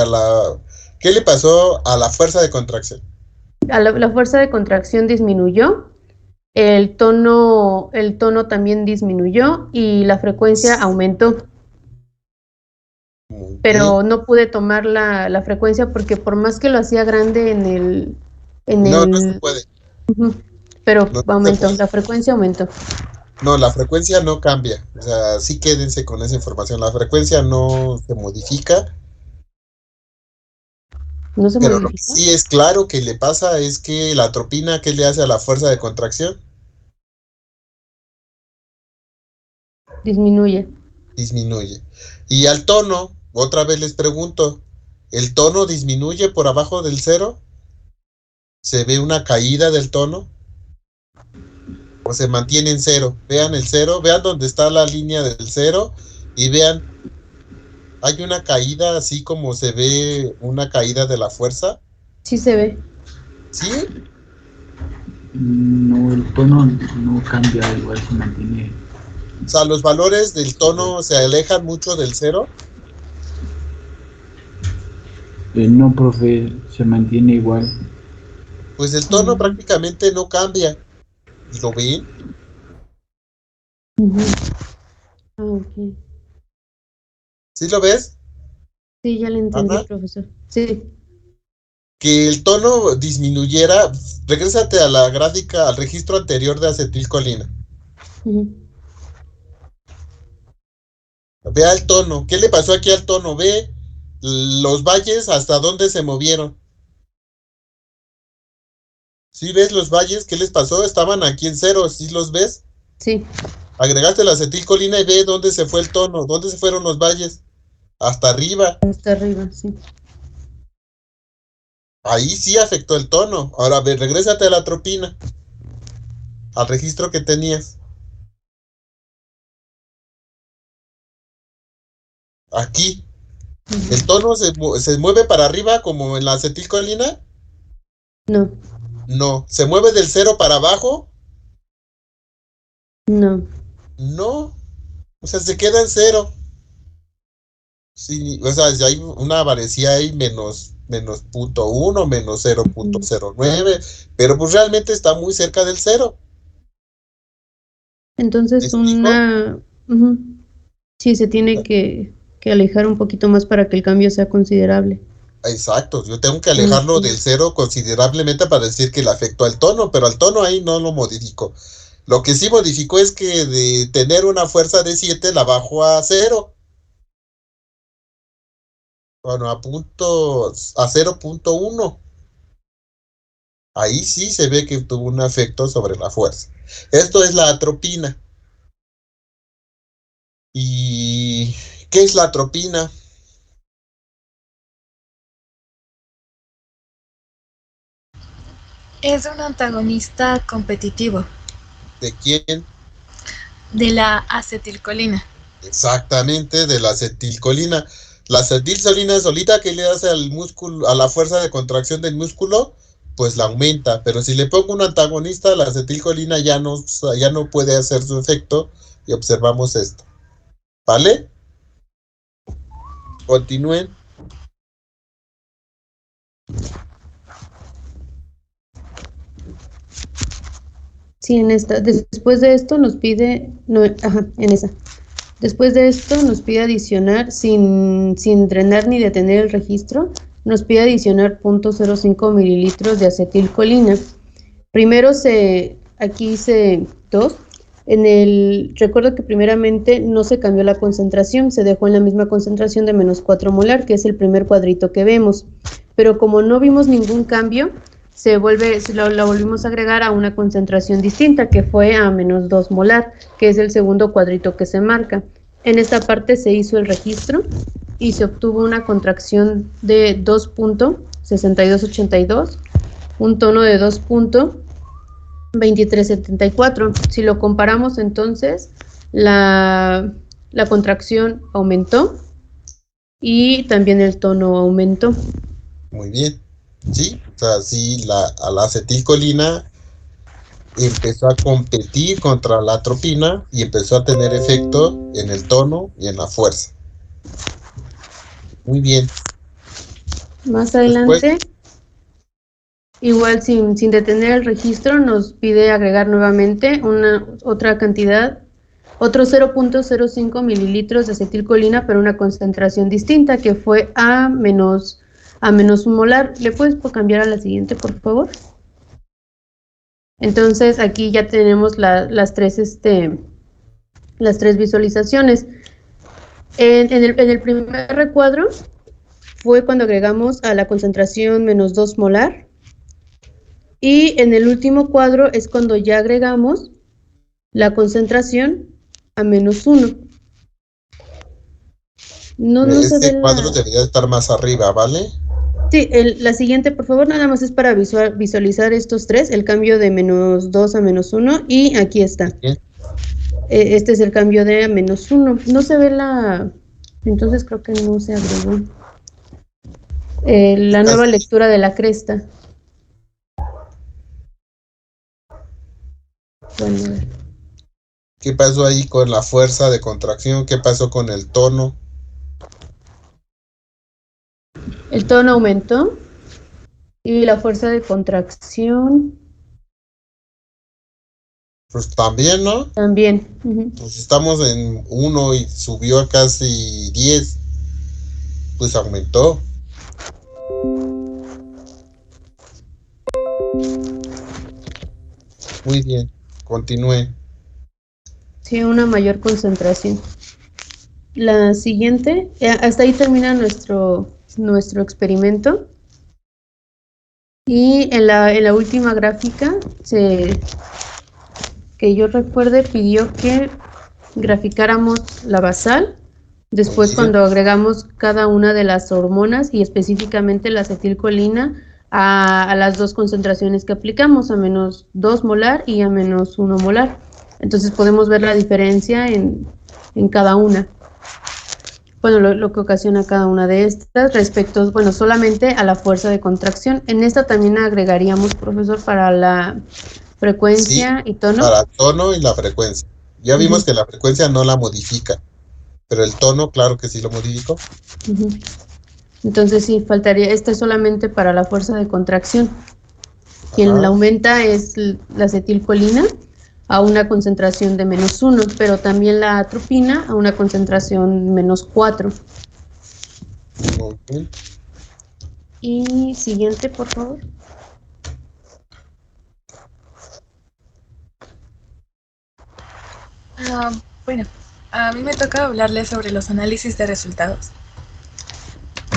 ¿Qué le pasó a la fuerza de contracción? La fuerza de contracción disminuyó, el tono también disminuyó y la frecuencia aumentó. Pero no pude tomar la frecuencia porque por más que lo hacía grande No se puede. Pero No se aumentó, puede. la frecuencia aumentó. No, la frecuencia no cambia. O sea, sí quédense con esa información. La frecuencia no se modifica. ¿No se Pero lo que modifica? sí es claro que le pasa es que la atropina, ¿qué le hace a la fuerza de contracción? Disminuye. Disminuye. Y al tono, otra vez les pregunto, ¿el tono disminuye por abajo del cero? ¿Se ve una caída del tono? ¿O se mantiene en cero? Vean el cero, vean dónde está la línea del cero y vean, hay una caída así como se ve una caída de la fuerza. Sí se ve. ¿Sí? No, el tono no cambia, igual se mantiene. O sea, los valores del tono se alejan mucho del cero. No, profe, se mantiene igual. Pues el tono prácticamente no cambia. ¿Lo ven? Ok. ¿Sí lo ves, Sí, ya le entendí, Ana? profesor. Sí. Que el tono disminuyera, regrésate a la gráfica, al registro anterior de acetilcolina. Ve al tono. ¿Qué le pasó aquí al tono? Ve los valles hasta dónde se movieron. ¿Sí ves los valles? ¿Qué les pasó? Estaban aquí en cero. ¿Sí los ves? Sí. Agregaste la acetilcolina y ve dónde se fue el tono. ¿Dónde se fueron los valles? Hasta arriba. Hasta arriba, sí. Ahí sí afectó el tono. Ahora ve, regrésate a la atropina. Al registro que tenías. Aquí. ¿El tono se mueve para arriba como en la acetilcolina? No. No. ¿Se mueve del cero para abajo? No. No. O sea, se queda en cero. Sí, o sea, ya hay una variación ahí menos 0.1, menos 0.09, pero pues realmente está muy cerca del cero. Entonces ¿Me sí, se tiene que alejar un poquito más para que el cambio sea considerable. Exacto, yo tengo que alejarlo del cero considerablemente para decir que le afectó al tono, pero al tono ahí no lo modifico. Lo que sí modificó es que de tener una fuerza de 7 la bajó a 0. Bueno, a 0.1. Ahí sí se ve que tuvo un efecto sobre la fuerza. Esto es la atropina. ¿Y qué es la atropina? Es un antagonista competitivo ¿De quién? de la acetilcolina. Exactamente, de la acetilcolina. La acetilcolina solita que le hace al músculo, a la fuerza de contracción del músculo, pues la aumenta. Pero si le pongo un antagonista, la acetilcolina ya no puede hacer su efecto y observamos esto. ¿Vale? Continúen. Sí, en esta. Después de esto nos pide, no, ajá, en esa. Después de esto nos pide adicionar, sin drenar ni detener el registro, nos pide adicionar 0.05 mililitros de acetilcolina. Primero aquí hice 2. Recuerdo que primeramente no se cambió la concentración, se dejó en la misma concentración de menos 4 molar, que es el primer cuadrito que vemos. Pero como no vimos ningún cambio, la volvimos a agregar a una concentración distinta, que fue a menos 2 molar, que es el segundo cuadrito que se marca. En esta parte se hizo el registro y se obtuvo una contracción de 2.6282, un tono de 2.2374. Si lo comparamos entonces, la contracción aumentó y también el tono aumentó. Muy bien. Sí, o sea, sí, la acetilcolina empezó a competir contra la atropina y empezó a tener efecto en el tono y en la fuerza. Muy bien. Más adelante, igual sin detener el registro, nos pide agregar nuevamente otra cantidad, otro 0.05 mililitros de acetilcolina, pero una concentración distinta, que fue a menos 1 molar. ¿Le puedes cambiar a la siguiente, por favor? Entonces aquí ya tenemos las tres visualizaciones. En el primer recuadro fue cuando agregamos a la concentración menos 2 molar, y en el último cuadro es cuando ya agregamos la concentración a menos 1. No se ve cuadro debería estar más arriba, ¿vale? Sí, la siguiente, por favor, nada más es para visualizar estos tres, el cambio de menos 2 a menos 1, y aquí está. Bien. Este es el cambio de a menos 1. No se ve entonces creo que no se agregó. La nueva lectura de la cresta. Bueno, a ver. ¿Qué pasó ahí con la fuerza de contracción? ¿Qué pasó con el tono? El tono aumentó y la fuerza de contracción Pues también, ¿no? también. Pues estamos en 1 y subió a casi 10. Pues aumentó. Muy bien, continúe. Sí, una mayor concentración. La siguiente, hasta ahí termina nuestro experimento. Y en la última gráfica, que yo recuerde, pidió que graficáramos la basal. Después, cuando agregamos cada una de las hormonas y específicamente la acetilcolina a las dos concentraciones que aplicamos, a menos 2 molar y a menos 1 molar. Entonces podemos ver la diferencia en cada una. Bueno, lo que ocasiona cada una de estas respecto, bueno, solamente a la fuerza de contracción. En esta también agregaríamos, profesor, para la frecuencia y tono. Para el tono y la frecuencia. Ya vimos que la frecuencia no la modifica, pero el tono, claro que sí lo modificó. Entonces sí, faltaría, este es solamente para la fuerza de contracción. Quien la aumenta es la acetilcolina a una concentración de menos 1, pero también la atropina a una concentración menos 4. Okay. Y siguiente, por favor. Ah, bueno, a mí me toca hablarles sobre los análisis de resultados.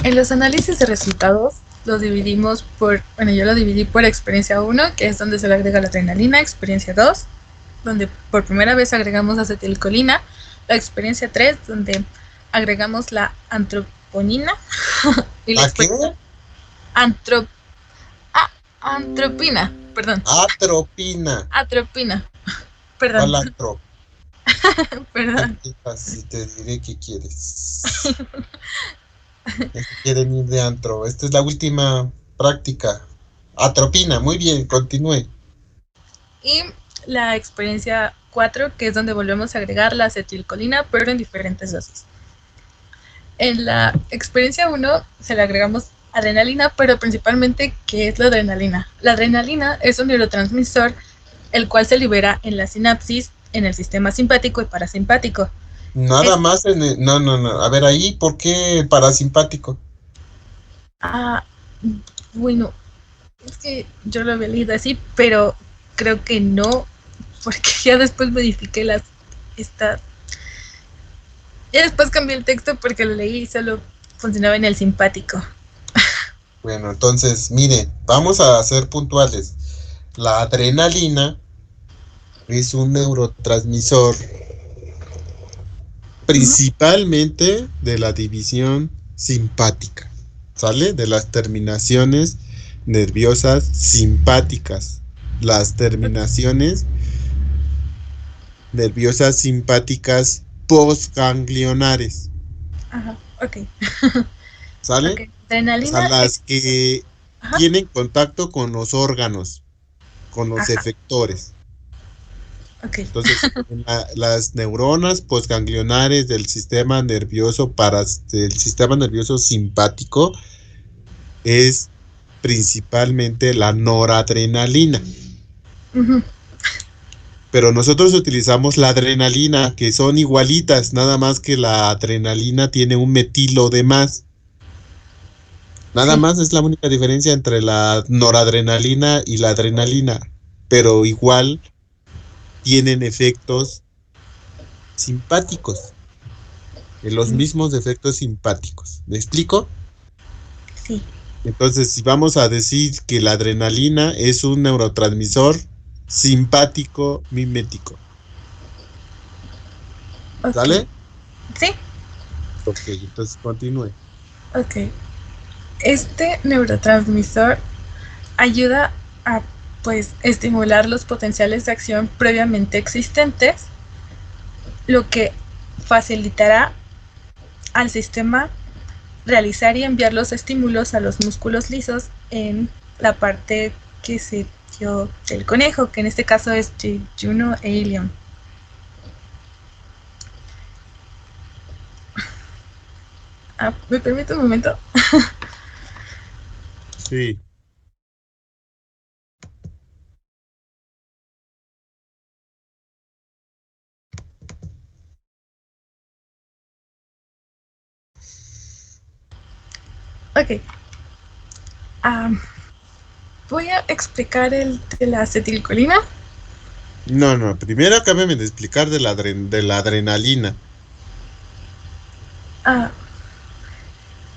En los análisis de resultados los dividimos bueno, yo lo dividí por experiencia 1, que es donde se le agrega la adrenalina, experiencia 2, donde por primera vez agregamos acetilcolina, la experiencia 3, donde agregamos la antroponina y la ¿A qué? experiencia antropina, perdón, Atropina. atropina, perdón, ¿Cuál atro? ¿Qué perdón. piensas? Si te diré qué quieres. Ya se quieren ir de antro. Esta es la última práctica. Atropina, muy bien, continúe. Y la experiencia 4, que es donde volvemos a agregar la acetilcolina, pero en diferentes dosis. En la experiencia 1 se le agregamos adrenalina, pero principalmente, ¿qué es la adrenalina? La adrenalina es un neurotransmisor el cual se libera en la sinapsis, en el sistema simpático y parasimpático. Nada Es, más en el... No, no, no. A ver, ahí, ¿por qué parasimpático? ah, bueno, es que yo lo había leído así, pero creo que no, porque ya después modifiqué esta, ya después cambié el texto porque lo leí y solo funcionaba en el simpático. Bueno, entonces, miren, vamos a ser puntuales. La adrenalina es un neurotransmisor Ujú. principalmente de la división simpática, ¿sale? De las terminaciones nerviosas simpáticas. Las terminaciones nerviosas simpáticas postganglionares, Ajá, ok. ¿sale? Ok, O sea, adrenalina es... las que Ajá, tienen contacto con los órganos, con los ajá, efectores. ok. Entonces, las neuronas postganglionares del sistema nervioso simpático es principalmente la noradrenalina. Ujú, Pero nosotros utilizamos la adrenalina, que son igualitas, nada más que la adrenalina tiene un metilo de más. Nada sí, más es la única diferencia entre la noradrenalina y la adrenalina, pero igual tienen efectos simpáticos, los mismos efectos simpáticos. ¿Me explico? sí. Entonces, si vamos a decir que la adrenalina es un neurotransmisor simpático mimético, Ok, ¿sale? sí, Ok, entonces continúe. ok. Este neurotransmisor ayuda a, pues, estimular los potenciales de acción previamente existentes, lo que facilitará al sistema realizar y enviar los estímulos a los músculos lisos en la parte que se dio del conejo, que en este caso es Juno e Ilion. ¿Me permite un momento? Sí. Ok. Um, Voy a explicar el de la acetilcolina. No, no, primero acábame de explicar de la adrenalina. Uh,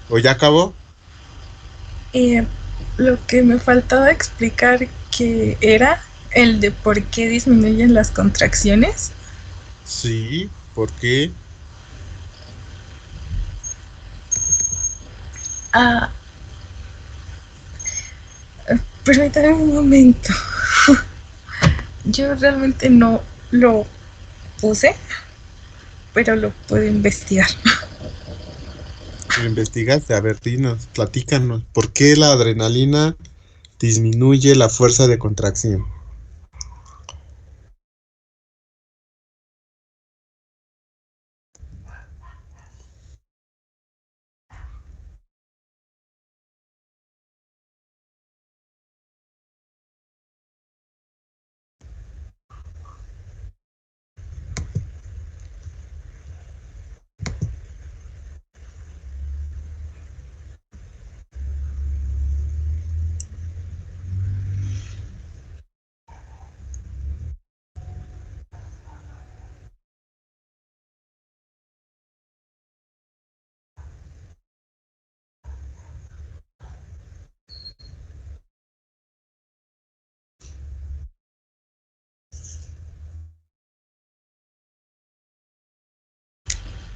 ¿O ya acabó? eh, lo que me faltaba explicar que era el de por qué disminuyen las contracciones. Sí, ¿por qué? Ah, permítame un momento. Yo realmente no lo puse, pero lo puedo investigar. Lo investigaste, a ver, dinos, platícanos. ¿Por qué la adrenalina disminuye la fuerza de contracción?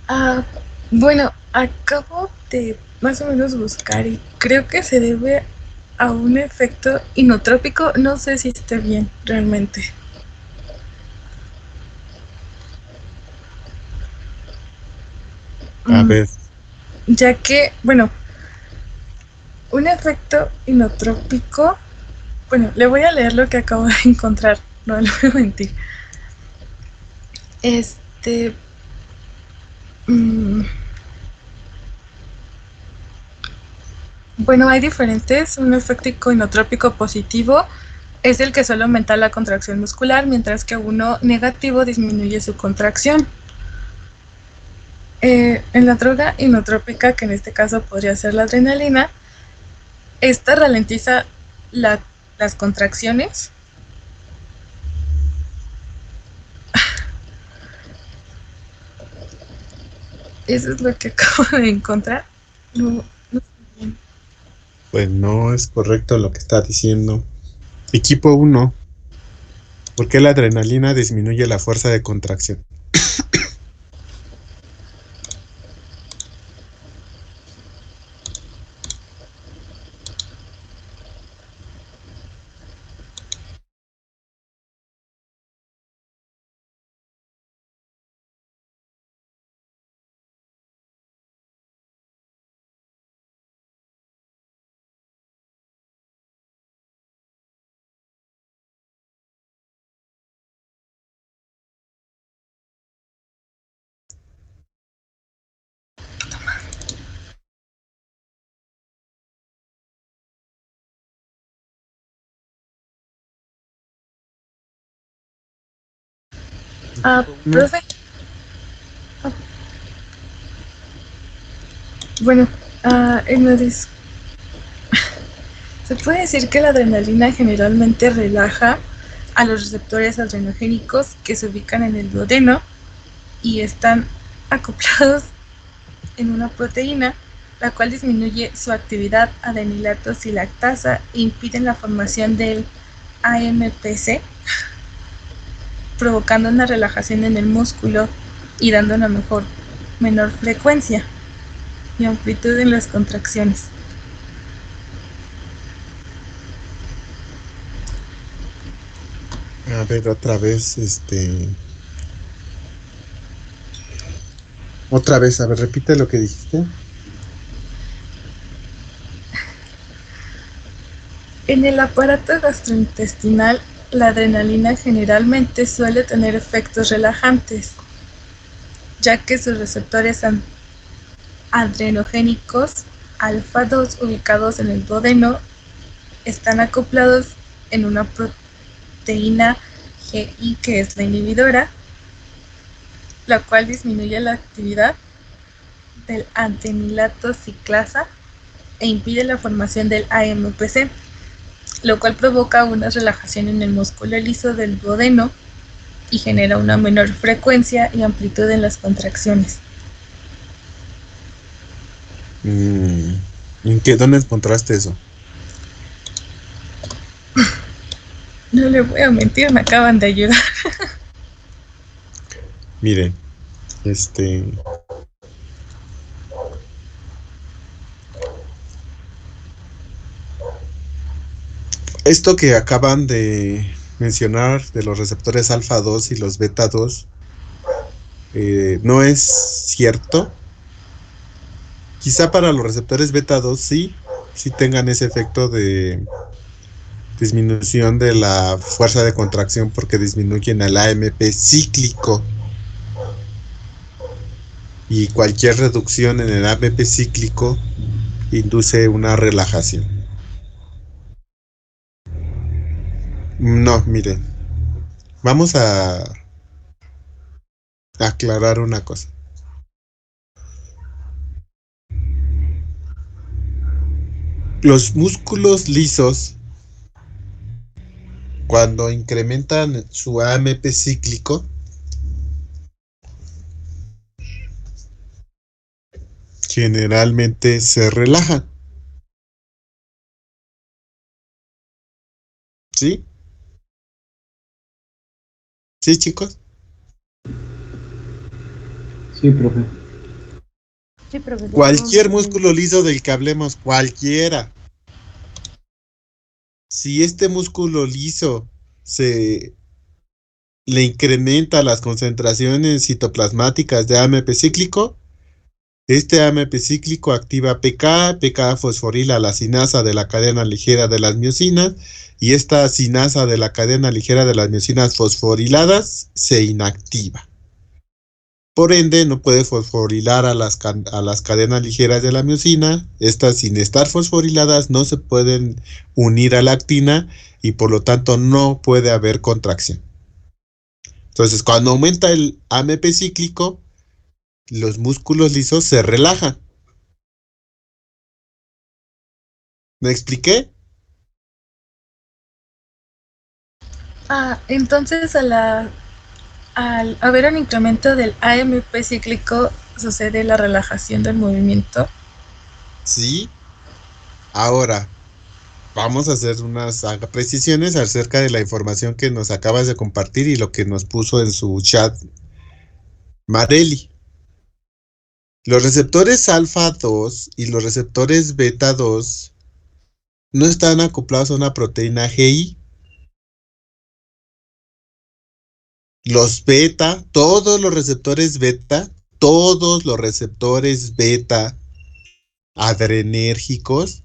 Ah, bueno, acabo de más o menos buscar y creo que se debe a un efecto inotrópico. No sé si esté bien realmente. A Mm, ver, Ya que, bueno, un efecto inotrópico. Bueno, le voy a leer lo que acabo de encontrar. No le voy a mentir. Este. mm, bueno, hay diferentes. Un efecto inotrópico positivo es el que suele aumentar la contracción muscular, mientras que uno negativo disminuye su contracción. En la droga inotrópica, que en este caso podría ser la adrenalina, esta ralentiza la- las contracciones. Eso es lo que acabo de encontrar. No, no sé bien. pues no es correcto lo que está diciendo. Equipo 1. ¿Por qué la adrenalina disminuye la fuerza de contracción? Equipo 1. Profe, bueno, en la se puede decir que la adrenalina generalmente relaja a los receptores adrenogénicos que se ubican en el duodeno y están acoplados en una proteína, la cual disminuye su actividad adenilato silactasa e impide la formación del AMPC, provocando una relajación en el músculo y dando una menor frecuencia y amplitud en las contracciones. A ver, otra vez, a ver, repite lo que dijiste. En el aparato gastrointestinal, la adrenalina generalmente suele tener efectos relajantes, ya que sus receptores adrenogénicos alfa 2 ubicados en el duodeno están acoplados en una proteína GI que es la inhibidora, la cual disminuye la actividad del adenilato ciclasa e impide la formación del AMPC, lo cual provoca una relajación en el músculo liso del duodeno y genera una menor frecuencia y amplitud en las contracciones. ¿Dónde encontraste eso? No le voy a mentir, me acaban de ayudar. Miren, esto que acaban de mencionar de los receptores alfa 2 y los beta 2 no es cierto. Quizá para los receptores beta 2 sí tengan ese efecto de disminución de la fuerza de contracción porque disminuyen el AMP cíclico y cualquier reducción en el AMP cíclico induce una relajación. No, miren, vamos a aclarar una cosa. Los músculos lisos, cuando incrementan su AMP cíclico, generalmente se relajan. ¿Sí? ¿Sí, chicos? Sí, profe. Sí, profesor. Cualquier músculo liso del que hablemos, cualquiera. Si este músculo liso se le incrementa las concentraciones citoplasmáticas de AMP cíclico, este AMP cíclico activa PK, PK fosforila la sinasa de la cadena ligera de las miosinas, y esta sinasa de la cadena ligera de las miosinas fosforiladas se inactiva. Por ende, no puede fosforilar a las cadenas ligeras de la miosina. Estas, sin estar fosforiladas, no se pueden unir a la actina y por lo tanto no puede haber contracción. Entonces, cuando aumenta el AMP cíclico, los músculos lisos se relajan. ¿Me expliqué? Entonces al haber un incremento del AMP cíclico sucede la relajación del movimiento. Sí. Ahora, vamos a hacer unas precisiones acerca de la información que nos acabas de compartir y lo que nos puso en su chat Mareli. Los receptores alfa 2 y los receptores beta 2 no están acoplados a una proteína GI. Los beta, todos los receptores beta adrenérgicos,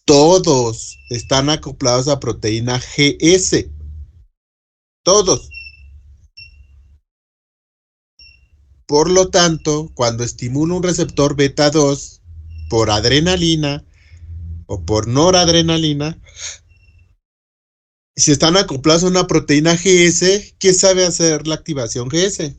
todos están acoplados a proteína GS. Todos. Por lo tanto, cuando estimulo un receptor beta 2 por adrenalina o por noradrenalina, si están acoplados a una proteína GS, ¿qué sabe hacer la activación GS?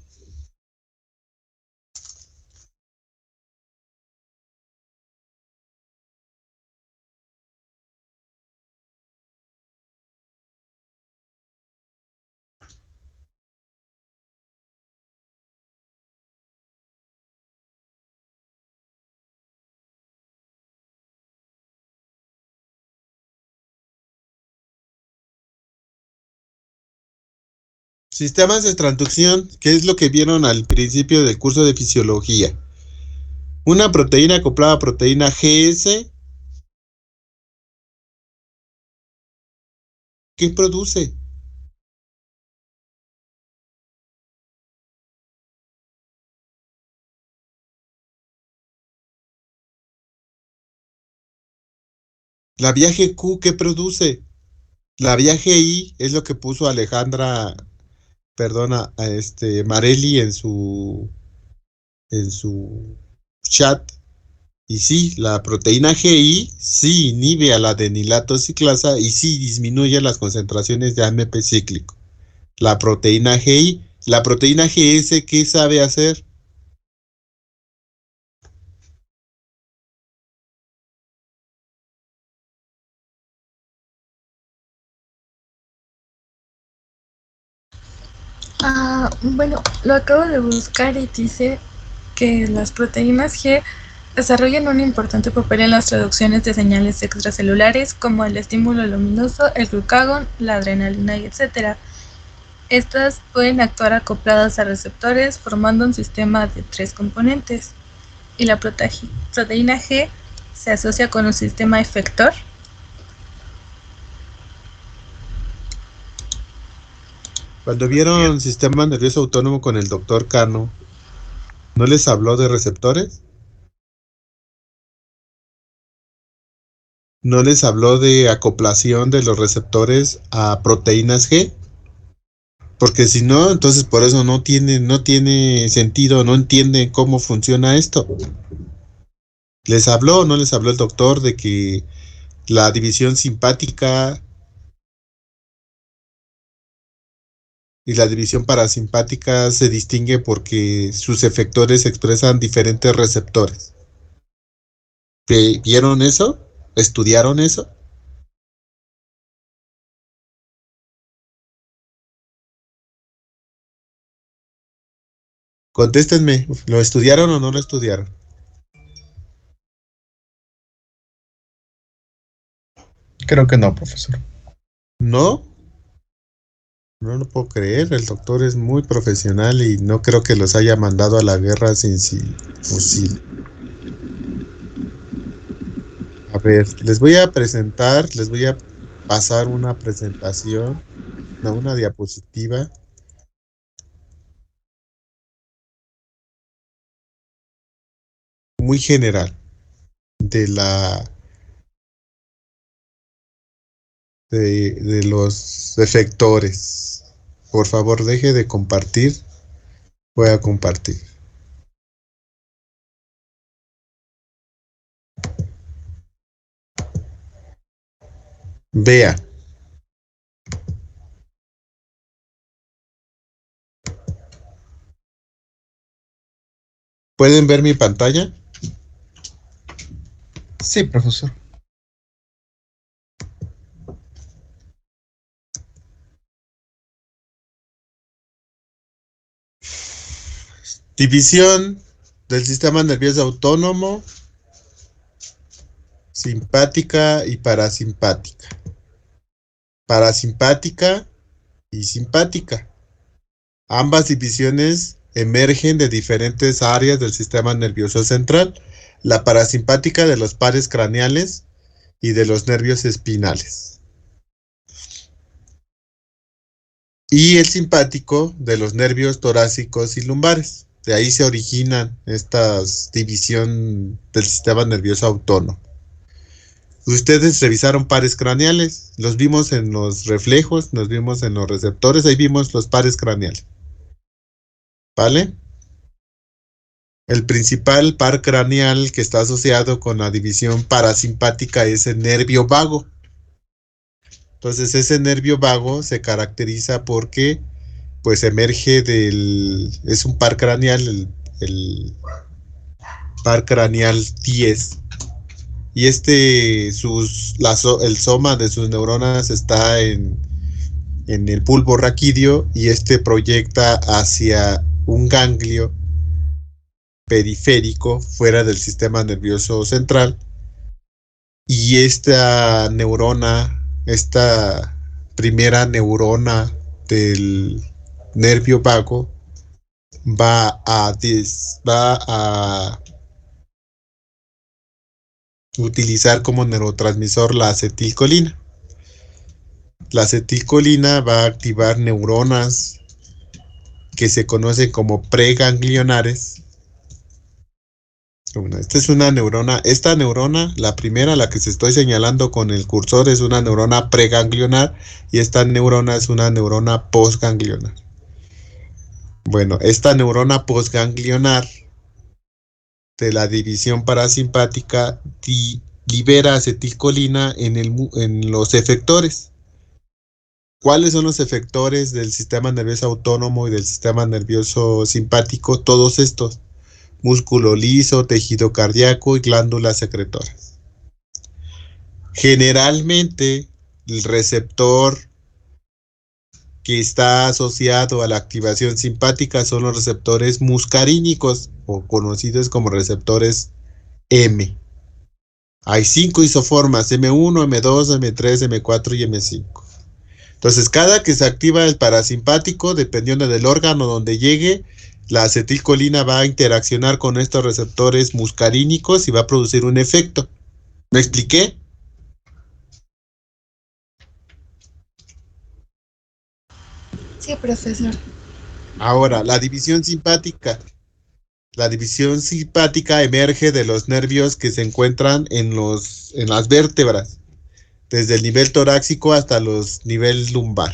Sistemas de transducción, ¿qué es lo que vieron al principio del curso de fisiología? Una proteína acoplada a proteína GS, ¿qué produce? La vía GQ, ¿qué produce? La vía GI es lo que puso Alejandra, perdona, a Mareli en su chat. Y sí, la proteína GI sí inhibe a la adenilato ciclasa y sí disminuye las concentraciones de AMP cíclico. La proteína GI, la proteína GS, ¿qué sabe hacer? Bueno, lo acabo de buscar y dice que las proteínas G desarrollan un importante papel en las traducciones de señales extracelulares como el estímulo luminoso, el glucagón, la adrenalina y etc. Estas pueden actuar acopladas a receptores formando un sistema de 3 componentes y la proteína G se asocia con un sistema efector. Cuando vieron sistema nervioso autónomo con el doctor Cano, ¿no les habló de receptores? ¿No les habló de acoplación de los receptores a proteínas G? Porque si no, entonces por eso no tiene sentido, no entienden cómo funciona esto. ¿Les habló o no les habló el doctor de que la división simpática y la división parasimpática se distingue porque sus efectores expresan diferentes receptores? ¿Vieron eso? ¿Estudiaron eso? Contéstenme, ¿lo estudiaron o no lo estudiaron? Creo que no, profesor. ¿No? No lo puedo creer, el doctor es muy profesional y no creo que los haya mandado a la guerra sin fusil. ver, les voy a pasar una presentación, no, una diapositiva. Muy general de los efectores. Por favor, deje de compartir. Voy a compartir. Vea. ¿Pueden ver mi pantalla? Sí, profesor. División del sistema nervioso autónomo, simpática y parasimpática. Parasimpática y simpática. Ambas divisiones emergen de diferentes áreas del sistema nervioso central, la parasimpática de los pares craneales y de los nervios espinales, y el simpático de los nervios torácicos y lumbares. De ahí se originan estas división del sistema nervioso autónomo. Ustedes revisaron pares craneales, los vimos en los reflejos, nos vimos en los receptores, ahí vimos los pares craneales. ¿Vale? El principal par craneal que está asociado con la división parasimpática es el nervio vago. Entonces ese nervio vago se caracteriza porque pues emerge es un par craneal, el par craneal 10. Y el soma de sus neuronas está en el bulbo raquídeo, y proyecta hacia un ganglio periférico fuera del sistema nervioso central, y esta primera neurona del nervio vago va a utilizar como neurotransmisor la acetilcolina. La acetilcolina va a activar neuronas que se conocen como preganglionares. Bueno, esta es una neurona. Esta neurona, la primera, la que se estoy señalando con el cursor, es una neurona preganglionar, y esta neurona es una neurona postganglionar. Bueno, esta neurona postganglionar de la división parasimpática libera acetilcolina en los efectores. ¿Cuáles son los efectores del sistema nervioso autónomo y del sistema nervioso simpático? Todos estos: músculo liso, tejido cardíaco y glándulas secretoras. Generalmente, el receptor que está asociado a la activación simpática son los receptores muscarínicos, o conocidos como receptores M. Hay 5 isoformas: M1, M2, M3, M4 y M5. Entonces, cada que se activa el parasimpático, dependiendo del órgano donde llegue, la acetilcolina va a interaccionar con estos receptores muscarínicos y va a producir un efecto. ¿Me expliqué? Sí, profesor. Ahora, la división simpática. La división simpática emerge de los nervios que se encuentran en las vértebras, desde el nivel torácico hasta los nivel lumbar.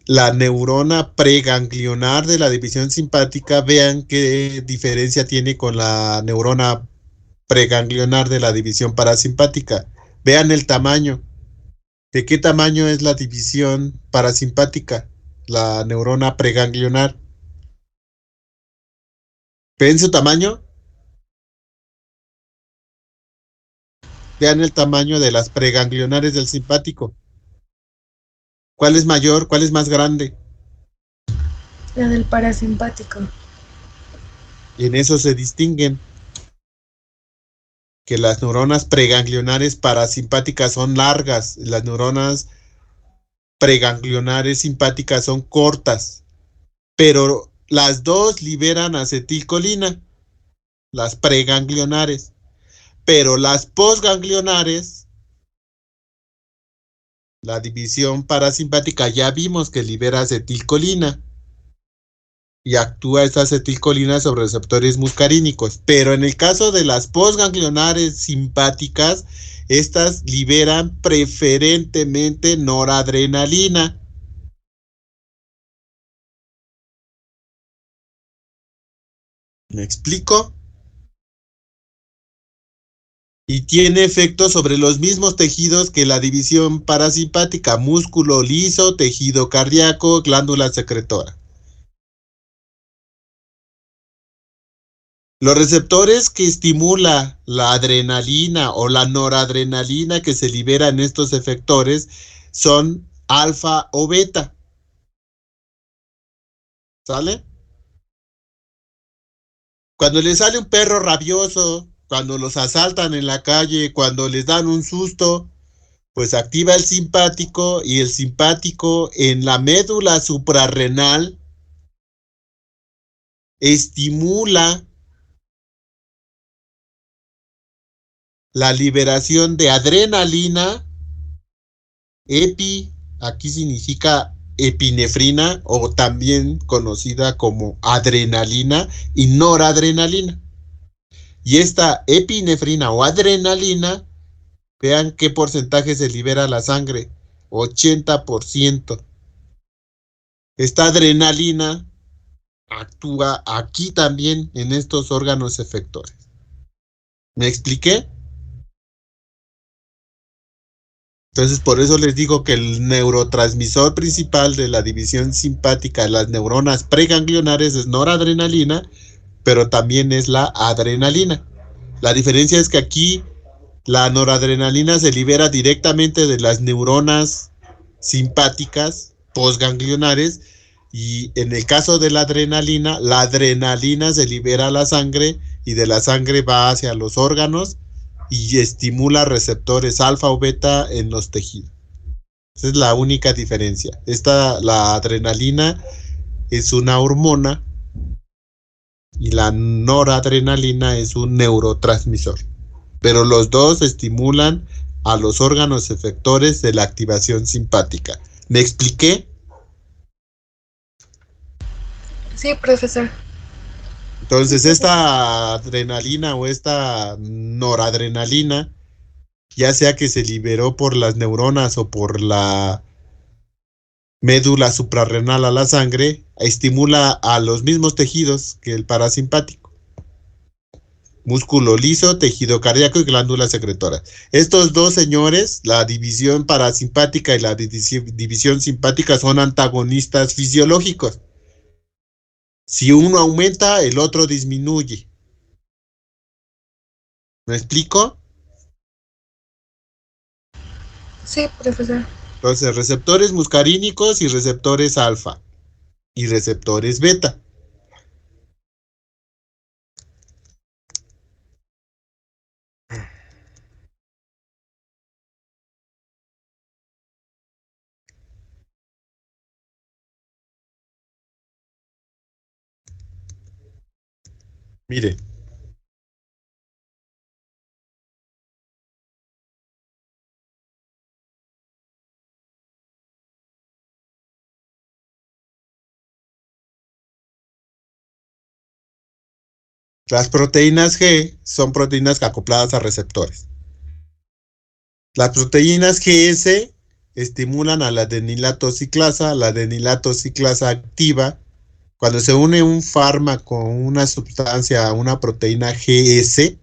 La neurona preganglionar de la división simpática, vean qué diferencia tiene con la neurona preganglionar de la división parasimpática. Vean el tamaño. ¿De qué tamaño es la división parasimpática? La neurona preganglionar. ¿Ven su tamaño? Vean el tamaño de las preganglionares del simpático. ¿Cuál es mayor? ¿Cuál es más grande? La del parasimpático. Y en eso se distinguen que las neuronas preganglionares parasimpáticas son largas, las neuronas preganglionares simpáticas son cortas, pero las dos liberan acetilcolina, las preganglionares. pero las postganglionares, la división parasimpática, ya vimos que libera acetilcolina y actúa esta acetilcolina sobre receptores muscarínicos, pero en el caso de las postganglionares simpáticas, estas liberan preferentemente noradrenalina. ¿Me explico? Y tiene efecto sobre los mismos tejidos que la división parasimpática: músculo liso, tejido cardíaco, glándula secretora. Los receptores que estimula la adrenalina o la noradrenalina que se libera en estos efectores son alfa o beta. ¿Sale? Cuando les sale un perro rabioso, cuando los asaltan en la calle, cuando les dan un susto, pues activa el simpático, y el simpático en la médula suprarrenal estimula la liberación de adrenalina, aquí significa epinefrina, o también conocida como adrenalina, y noradrenalina. Y esta epinefrina o adrenalina, vean qué porcentaje se libera a la sangre: 80%. Esta adrenalina actúa aquí también en estos órganos efectores. ¿Me expliqué? Entonces, por eso les digo que el neurotransmisor principal de la división simpática de las neuronas preganglionares es noradrenalina, pero también es la adrenalina. La diferencia es que aquí la noradrenalina se libera directamente de las neuronas simpáticas postganglionares, y en el caso de la adrenalina se libera a la sangre, y de la sangre va hacia los órganos y estimula receptores alfa o beta en los tejidos. Esa es la única diferencia. La adrenalina es una hormona y la noradrenalina es un neurotransmisor, pero los dos estimulan a los órganos efectores de la activación simpática. ¿Me expliqué? Sí, profesor. Entonces, esta adrenalina o esta noradrenalina, ya sea que se liberó por las neuronas o por la médula suprarrenal a la sangre, estimula a los mismos tejidos que el parasimpático: músculo liso, tejido cardíaco y glándula secretora. Estos dos señores, la división parasimpática y la división simpática, son antagonistas fisiológicos. Si uno aumenta, el otro disminuye. ¿Me explico? Sí, profesor. Entonces, receptores muscarínicos y receptores alfa y receptores beta. Mire, las proteínas G son proteínas acopladas a receptores. Las proteínas GS estimulan a la adenilatociclasa. La adenilatociclasa activa. Cuando se une un fármaco, una sustancia, a una proteína GS,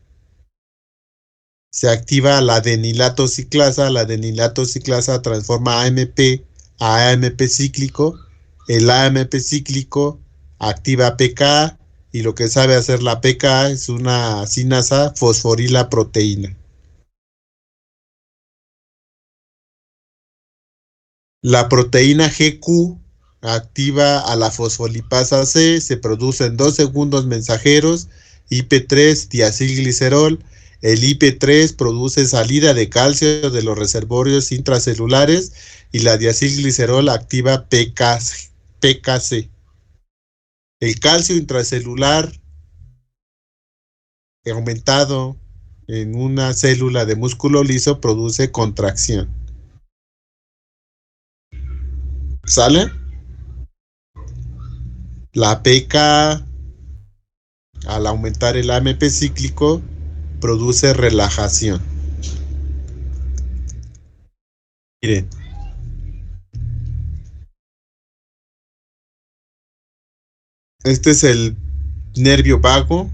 se activa la adenilatociclasa. La adenilatociclasa transforma AMP a AMP cíclico. El AMP cíclico activa PK, y lo que sabe hacer la PK es una sinasa fosforila proteína. La proteína GQ activa a la fosfolipasa C, se producen 2 segundos mensajeros, IP3 diacilglicerol. El IP3 produce salida de calcio de los reservorios intracelulares, y la diacilglicerol activa PKC. El calcio intracelular aumentado en una célula de músculo liso produce contracción. ¿Sale? La PK, al aumentar el AMP cíclico, produce relajación. Miren. Este es el nervio vago.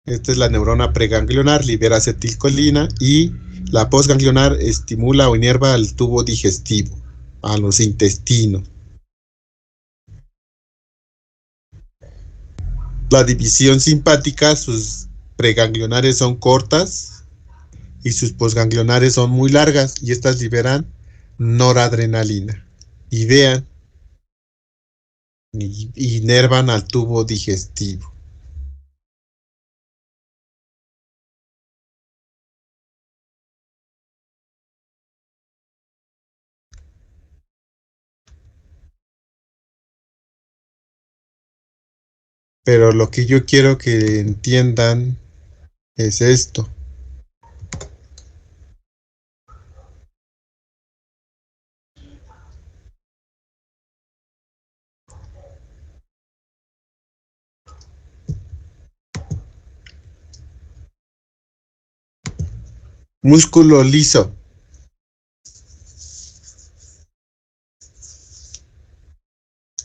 Esta es la neurona preganglionar, libera acetilcolina, y la postganglionar estimula o inerva al tubo digestivo, a los intestinos. La división simpática, sus preganglionares son cortas y sus postganglionares son muy largas, y estas liberan noradrenalina. Y vean, inervan al tubo digestivo. Pero lo que yo quiero que entiendan es esto. Músculo liso.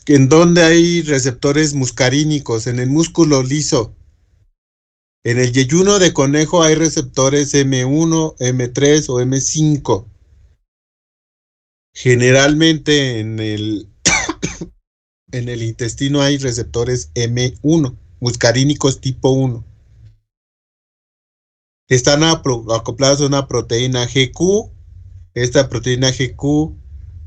¿En dónde hay receptores muscarínicos? En el músculo liso. En el yeyuno de conejo hay receptores M1, M3 o M5. Generalmente en el intestino hay receptores M1, muscarínicos tipo 1. Están acoplados a una proteína GQ. Esta proteína GQ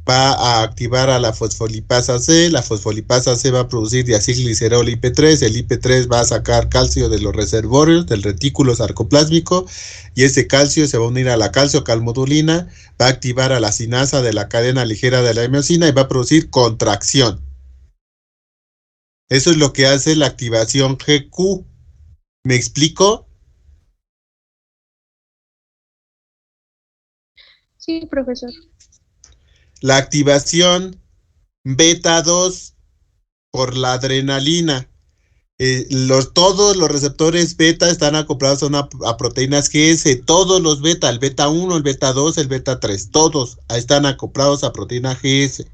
va a activar a la fosfolipasa C. La fosfolipasa C va a producir diacilglicerol IP3. El IP3 va a sacar calcio de los reservorios, del retículo sarcoplásmico, y ese calcio se va a unir a la calciocalmodulina, va a activar a la sinasa de la cadena ligera de la miosina y va a producir contracción. Eso es lo que hace la activación GQ. ¿Me explico? Sí, profesor. La activación beta 2 por la adrenalina. Todos los receptores beta están acoplados a proteínas GS. Todos los beta, el beta 1, el beta 2, el beta 3, todos están acoplados a proteína GS.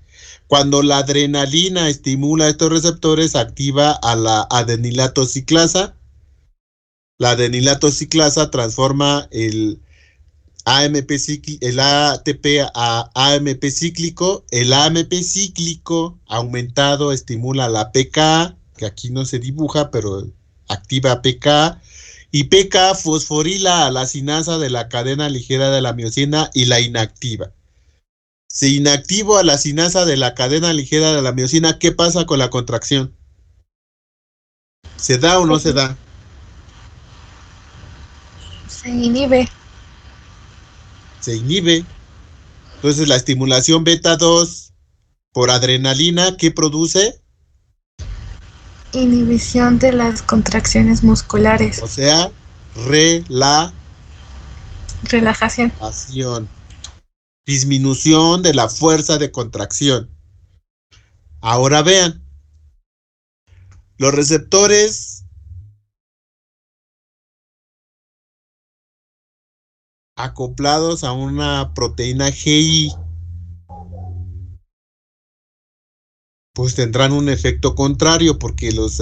Cuando la adrenalina estimula estos receptores, activa a la adenilato ciclasa. La adenilato ciclasa transforma el ATP a AMP cíclico. El AMP cíclico aumentado estimula la PK, que aquí no se dibuja, pero activa PK, y PK fosforila a la sinasa de la cadena ligera de la miosina y la inactiva. Si inactivo a la sinasa de la cadena ligera de la miosina, ¿qué pasa con la contracción? ¿Se da o no se da? Se inhibe. Se inhibe. Entonces la estimulación beta 2 por adrenalina, ¿qué produce? Inhibición de las contracciones musculares. O sea, Relajación. Disminución de la fuerza de contracción. Ahora vean, los receptores acoplados a una proteína GI pues tendrán un efecto contrario, porque los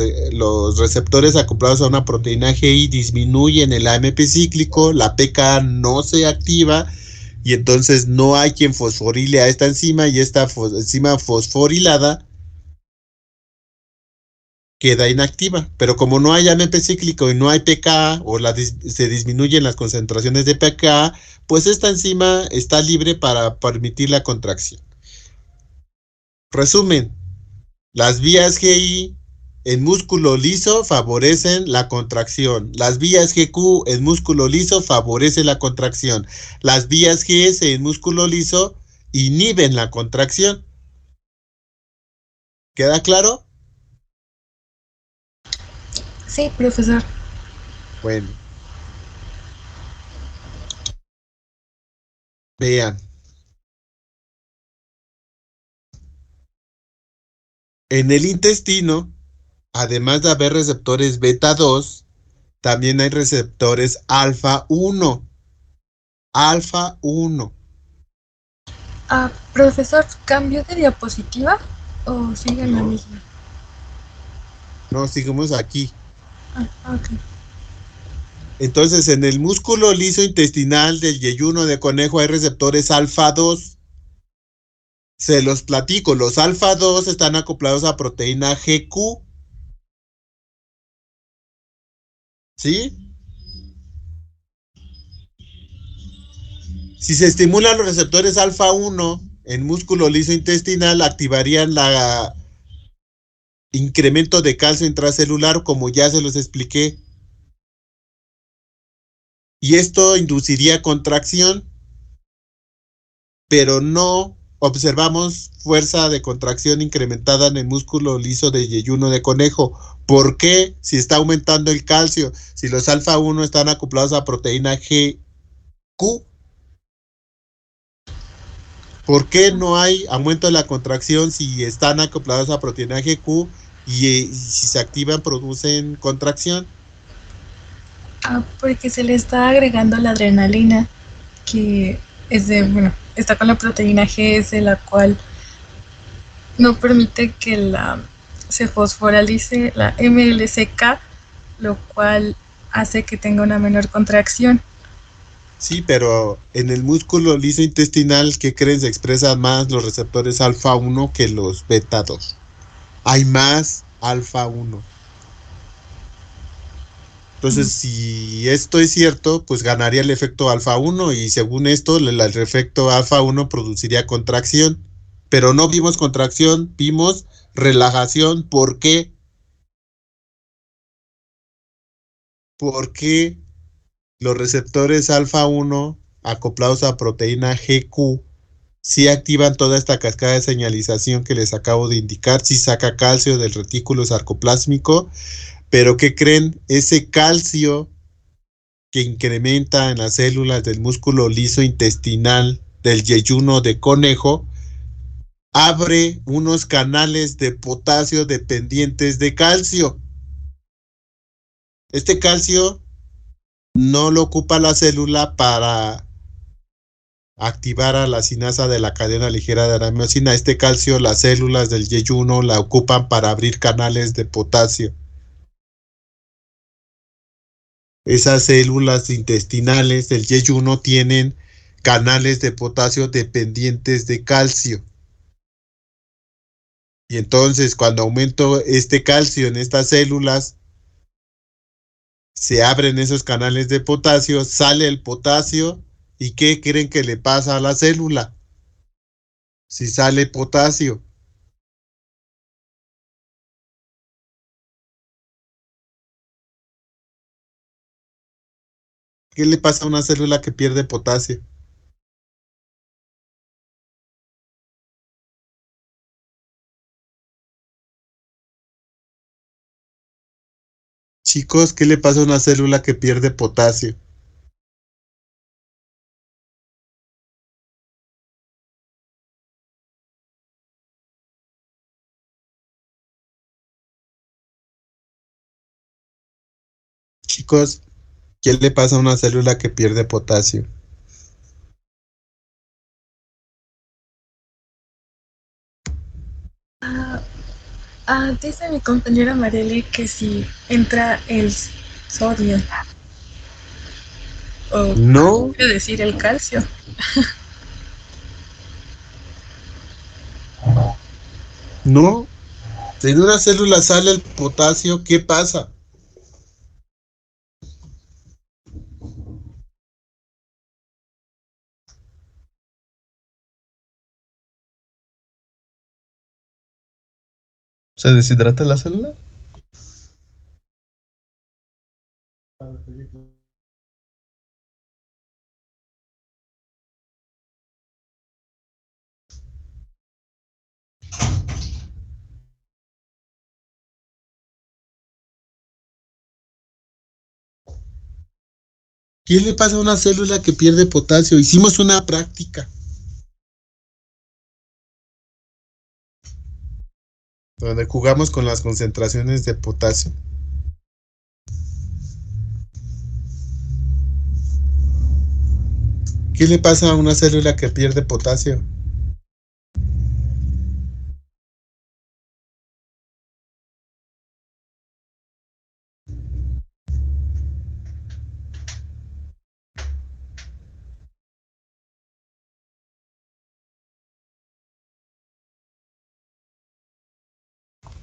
receptores acoplados a una proteína GI disminuyen el AMP cíclico, la PK no se activa, y entonces no hay quien fosforile a esta enzima, y esta enzima fosforilada queda inactiva. Pero como no hay AMP cíclico y no hay PK, o se disminuyen las concentraciones de PK, pues esta enzima está libre para permitir la contracción. Resumen. Las vías GI en músculo liso favorecen la contracción. Las vías GQ en músculo liso favorecen la contracción. Las vías GS en músculo liso inhiben la contracción. ¿Queda claro? Sí, profesor. Bueno, vean. En el intestino, además de haber receptores beta 2, también hay receptores alfa 1. Alfa 1. Profesor, ¿cambió de diapositiva o sigue en la No. misma? No, sigamos aquí. Ok. Entonces, en el músculo liso intestinal del yeyuno de conejo hay receptores alfa 2. Se los platico. Los alfa 2 están acoplados a proteína GQ. ¿Sí? Si se estimulan los receptores alfa 1 en músculo liso intestinal, activarían la incremento de calcio intracelular, como ya se los expliqué. Y esto induciría contracción, pero no observamos fuerza de contracción incrementada en el músculo liso de yeyuno de conejo. ¿Por qué? Si está aumentando el calcio, si los alfa 1 están acoplados a proteína GQ, ¿por qué no hay aumento de la contracción si están acoplados a proteína GQ y si se activan producen contracción? Porque se le está agregando la adrenalina, que es está con la proteína GS, la cual no permite que se fosforalice la MLCK, lo cual hace que tenga una menor contracción. Sí, pero en el músculo liso intestinal, ¿qué creen? Se expresan más los receptores alfa 1 que los beta 2. Hay más alfa 1. Entonces, si esto es cierto, pues ganaría el efecto alfa 1 y según esto, el efecto alfa 1 produciría contracción. Pero no vimos contracción, vimos relajación. ¿Por qué? Porque los receptores alfa 1 acoplados a proteína GQ sí activan toda esta cascada de señalización que les acabo de indicar, sí saca calcio del retículo sarcoplásmico, pero ¿qué creen? Ese calcio que incrementa en las células del músculo liso intestinal del yeyuno de conejo, abre unos canales de potasio dependientes de calcio. Este calcio no lo ocupa la célula para activar a la sinasa de la cadena ligera de la miosina. Este calcio, las células del yeyuno la ocupan para abrir canales de potasio. Esas células intestinales del yeyuno tienen canales de potasio dependientes de calcio. Y entonces, cuando aumento este calcio en estas células, se abren esos canales de potasio, sale el potasio, ¿y qué creen que le pasa a la célula? Si sale potasio. ¿Qué le pasa a una célula que pierde potasio? Chicos, ¿qué le pasa a una célula que pierde potasio? Chicos, ¿qué le pasa a una célula que pierde potasio? Dice mi compañera Marely que si entra el sodio, o No, quiero decir el calcio. no. Si en una célula sale el potasio, ¿qué pasa? ¿Se deshidrata la célula? ¿Qué le pasa a una célula que pierde potasio? Hicimos una práctica donde jugamos con las concentraciones de potasio. ¿Qué le pasa a una célula que pierde potasio?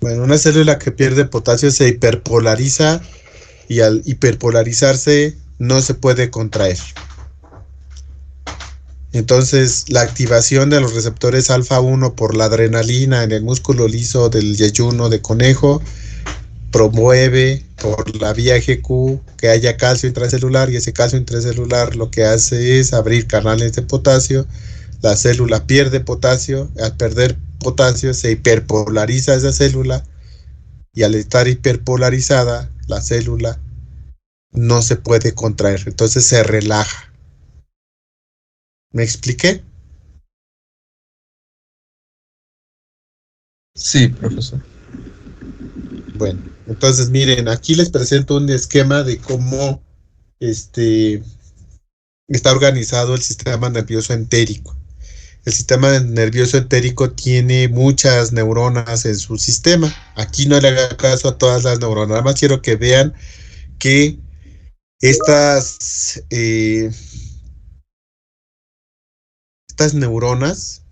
Bueno, una célula que pierde potasio se hiperpolariza y al hiperpolarizarse no se puede contraer. Entonces, la activación de los receptores alfa 1 por la adrenalina en el músculo liso del yeyuno de conejo promueve por la vía GQ que haya calcio intracelular, y ese calcio intracelular lo que hace es abrir canales de potasio. La célula pierde potasio, al perder potasio se hiperpolariza esa célula, y al estar hiperpolarizada la célula no se puede contraer, entonces se relaja. ¿Me expliqué? Sí, profesor. Bueno, entonces miren, aquí les presento un esquema de cómo está organizado el sistema nervioso entérico. El sistema nervioso entérico tiene muchas neuronas en su sistema. Aquí no le haga caso a todas las neuronas, nada más quiero que vean que estas neuronas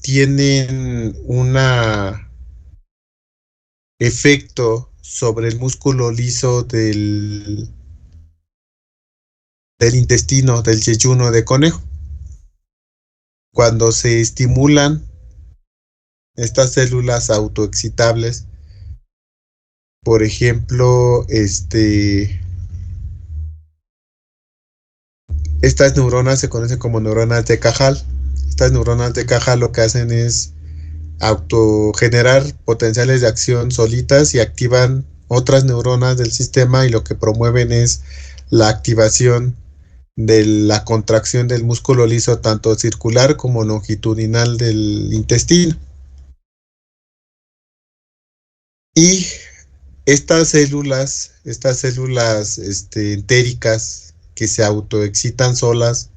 tienen un efecto sobre el músculo liso del intestino, del yeyuno de conejo. Cuando se estimulan estas células autoexcitables, por ejemplo, estas neuronas se conocen como neuronas de Cajal. Estas neuronas de Cajal lo que hacen es autogenerar potenciales de acción solitas y activan otras neuronas del sistema, y lo que promueven es la activación de la contracción del músculo liso, tanto circular como longitudinal del intestino. Y estas células entéricas que se autoexcitan solas,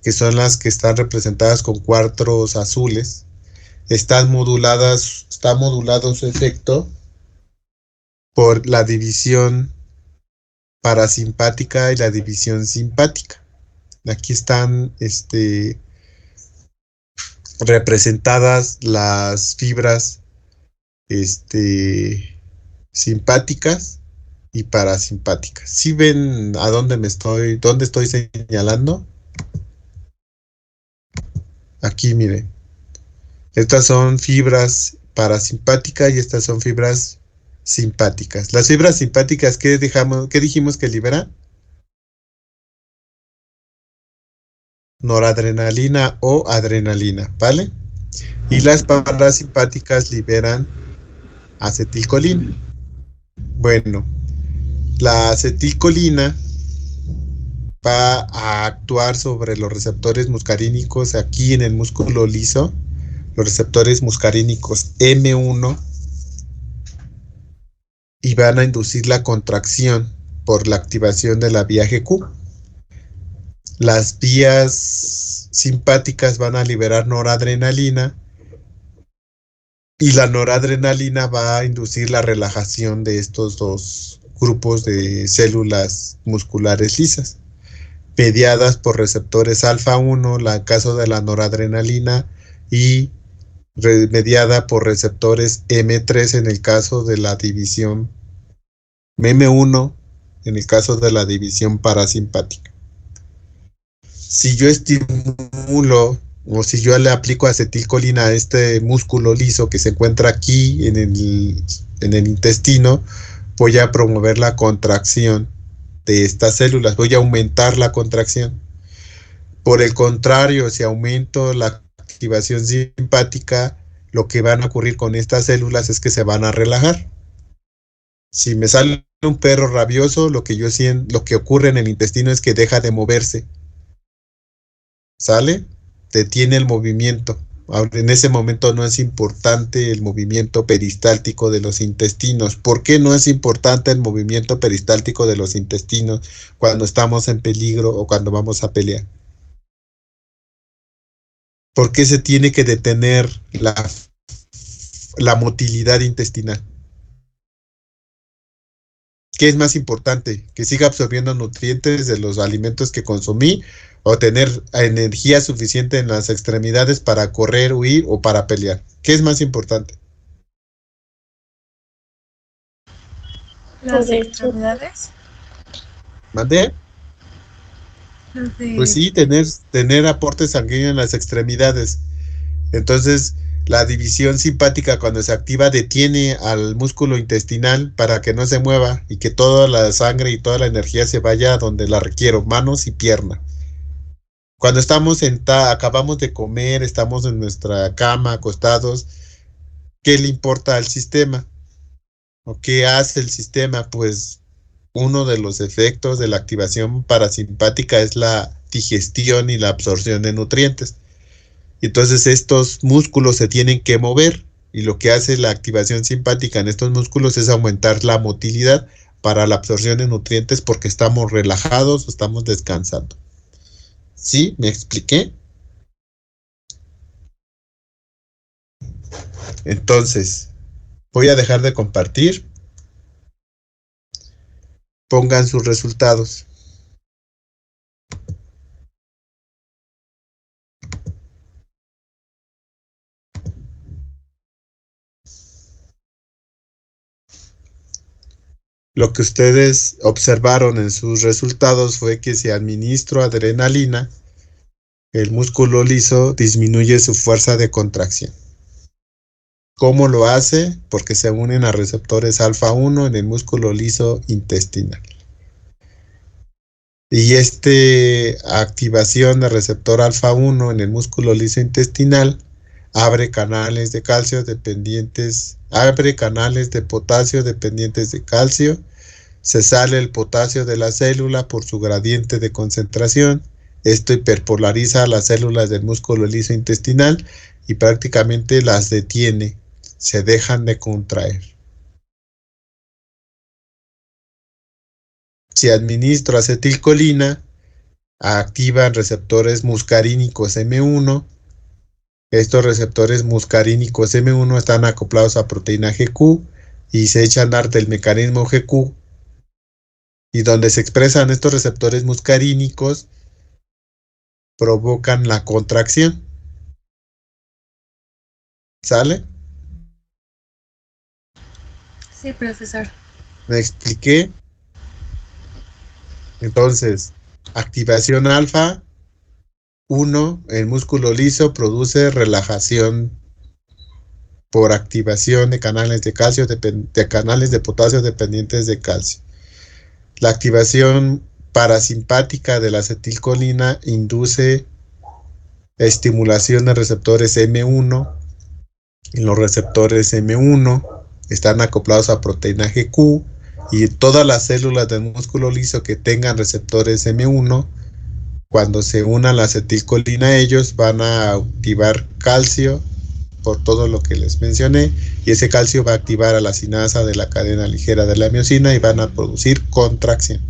que son las que están representadas con cuadros azules, está modulado su efecto por la división parasimpática y la división simpática. Aquí están representadas las fibras simpáticas y parasimpáticas. ¿Sí ven a dónde estoy señalando? Aquí, miren. Estas son fibras parasimpáticas y estas son fibras simpáticas. Las fibras simpáticas, ¿qué dijimos que liberan? Noradrenalina o adrenalina, ¿vale? Y las parasimpáticas liberan acetilcolina. Bueno, la acetilcolina va a actuar sobre los receptores muscarínicos aquí en el músculo liso, los receptores muscarínicos M1, y van a inducir la contracción por la activación de la vía GQ. Las vías simpáticas van a liberar noradrenalina, y la noradrenalina va a inducir la relajación de estos dos grupos de células musculares lisas, mediadas por receptores alfa 1, en el caso de la noradrenalina, y mediada por receptores M3 en el caso de la división M1, en el caso de la división parasimpática. Si yo estimulo o si yo le aplico acetilcolina a este músculo liso que se encuentra aquí en el intestino, voy a promover la contracción de estas células, voy a aumentar la contracción. Por el contrario, si aumento la activación simpática, lo que van a ocurrir con estas células es que se van a relajar. Si me sale un perro rabioso, lo que ocurre en el intestino es que deja de moverse. ¿Sale? Detiene el movimiento. Ahora, en ese momento no es importante el movimiento peristáltico de los intestinos. ¿Por qué no es importante el movimiento peristáltico de los intestinos cuando estamos en peligro o cuando vamos a pelear? ¿Por qué se tiene que detener la motilidad intestinal? ¿Qué es más importante? ¿Que siga absorbiendo nutrientes de los alimentos que consumí o tener energía suficiente en las extremidades para correr, huir o para pelear? ¿Qué es más importante? Las extremidades. ¿Mandé? Pues sí, tener aporte sanguíneo en las extremidades. Entonces, la división simpática, cuando se activa, detiene al músculo intestinal para que no se mueva y que toda la sangre y toda la energía se vaya a donde la requiero, manos y pierna. Cuando estamos acabamos de comer, estamos en nuestra cama, acostados, ¿qué le importa al sistema? ¿O qué hace el sistema? Pues uno de los efectos de la activación parasimpática es la digestión y la absorción de nutrientes. Entonces estos músculos se tienen que mover y lo que hace la activación simpática en estos músculos es aumentar la motilidad para la absorción de nutrientes porque estamos relajados o estamos descansando. ¿Sí? ¿Me expliqué? Entonces, voy a dejar de compartir. Pongan sus resultados. Lo que ustedes observaron en sus resultados fue que si administro adrenalina, el músculo liso disminuye su fuerza de contracción. ¿Cómo lo hace? Porque se unen a receptores alfa 1 en el músculo liso intestinal. Y esta activación de receptor alfa 1 en el músculo liso intestinal abre canales de calcio dependientes, abre canales de potasio dependientes de calcio, se sale el potasio de la célula por su gradiente de concentración, esto hiperpolariza las células del músculo liso intestinal y prácticamente las detiene, se dejan de contraer. Si administro acetilcolina, activan receptores muscarínicos M1. Estos receptores muscarínicos M1 están acoplados a proteína GQ y se echan a andar del mecanismo GQ. Y donde se expresan estos receptores muscarínicos, provocan la contracción. ¿Sale? Sí, profesor. ¿Me expliqué? Entonces, activación alfa 1, el músculo liso produce relajación por activación de canales de calcio, de canales de potasio dependientes de calcio. La activación parasimpática de la acetilcolina induce estimulación de receptores M1. Y los receptores M1 están acoplados a proteína GQ y todas las células del músculo liso que tengan receptores M1, cuando se unan la acetilcolina a ellos, van a activar calcio por todo lo que les mencioné, y ese calcio va a activar a la sinasa de la cadena ligera de la miosina y van a producir contracción.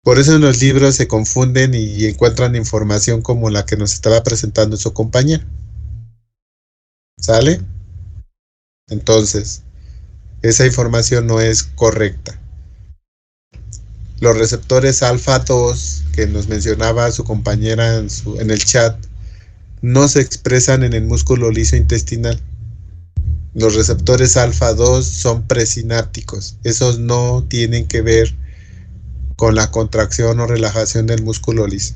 Por eso en los libros se confunden y encuentran información como la que nos estaba presentando su compañera. ¿Sale? Entonces, esa información no es correcta. Los receptores alfa 2 que nos mencionaba su compañera en el chat no se expresan en el músculo liso intestinal. Los receptores alfa 2 son presinápticos. Esos no tienen que ver con la contracción o relajación del músculo liso.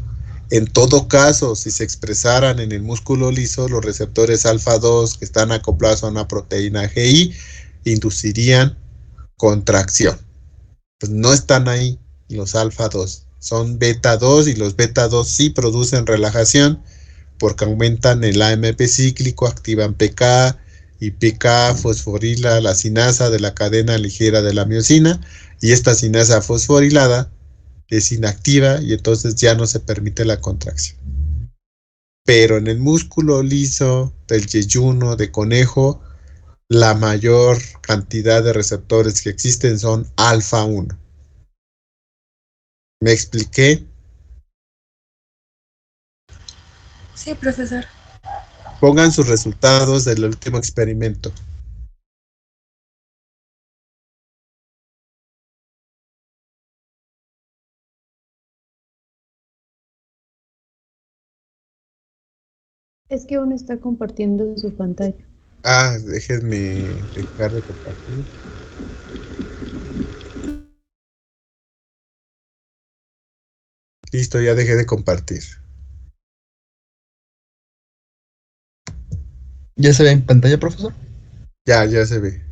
En todo caso, si se expresaran en el músculo liso, los receptores alfa 2 que están acoplados a una proteína GI inducirían contracción. Pues no están ahí los alfa 2, son beta 2 y los beta 2 sí producen relajación porque aumentan el AMP cíclico, activan PK y PK fosforila la sinasa de la cadena ligera de la miosina, y esta sinasa fosforilada es inactiva y entonces ya no se permite la contracción. Pero en el músculo liso del yeyuno de conejo, la mayor cantidad de receptores que existen son alfa 1. ¿Me expliqué? Sí, profesor. Pongan sus resultados del último experimento. Es que aún está compartiendo su pantalla. Déjenme dejar de compartir. Listo, ya dejé de compartir. ¿Ya se ve en pantalla, profesor? Ya se ve.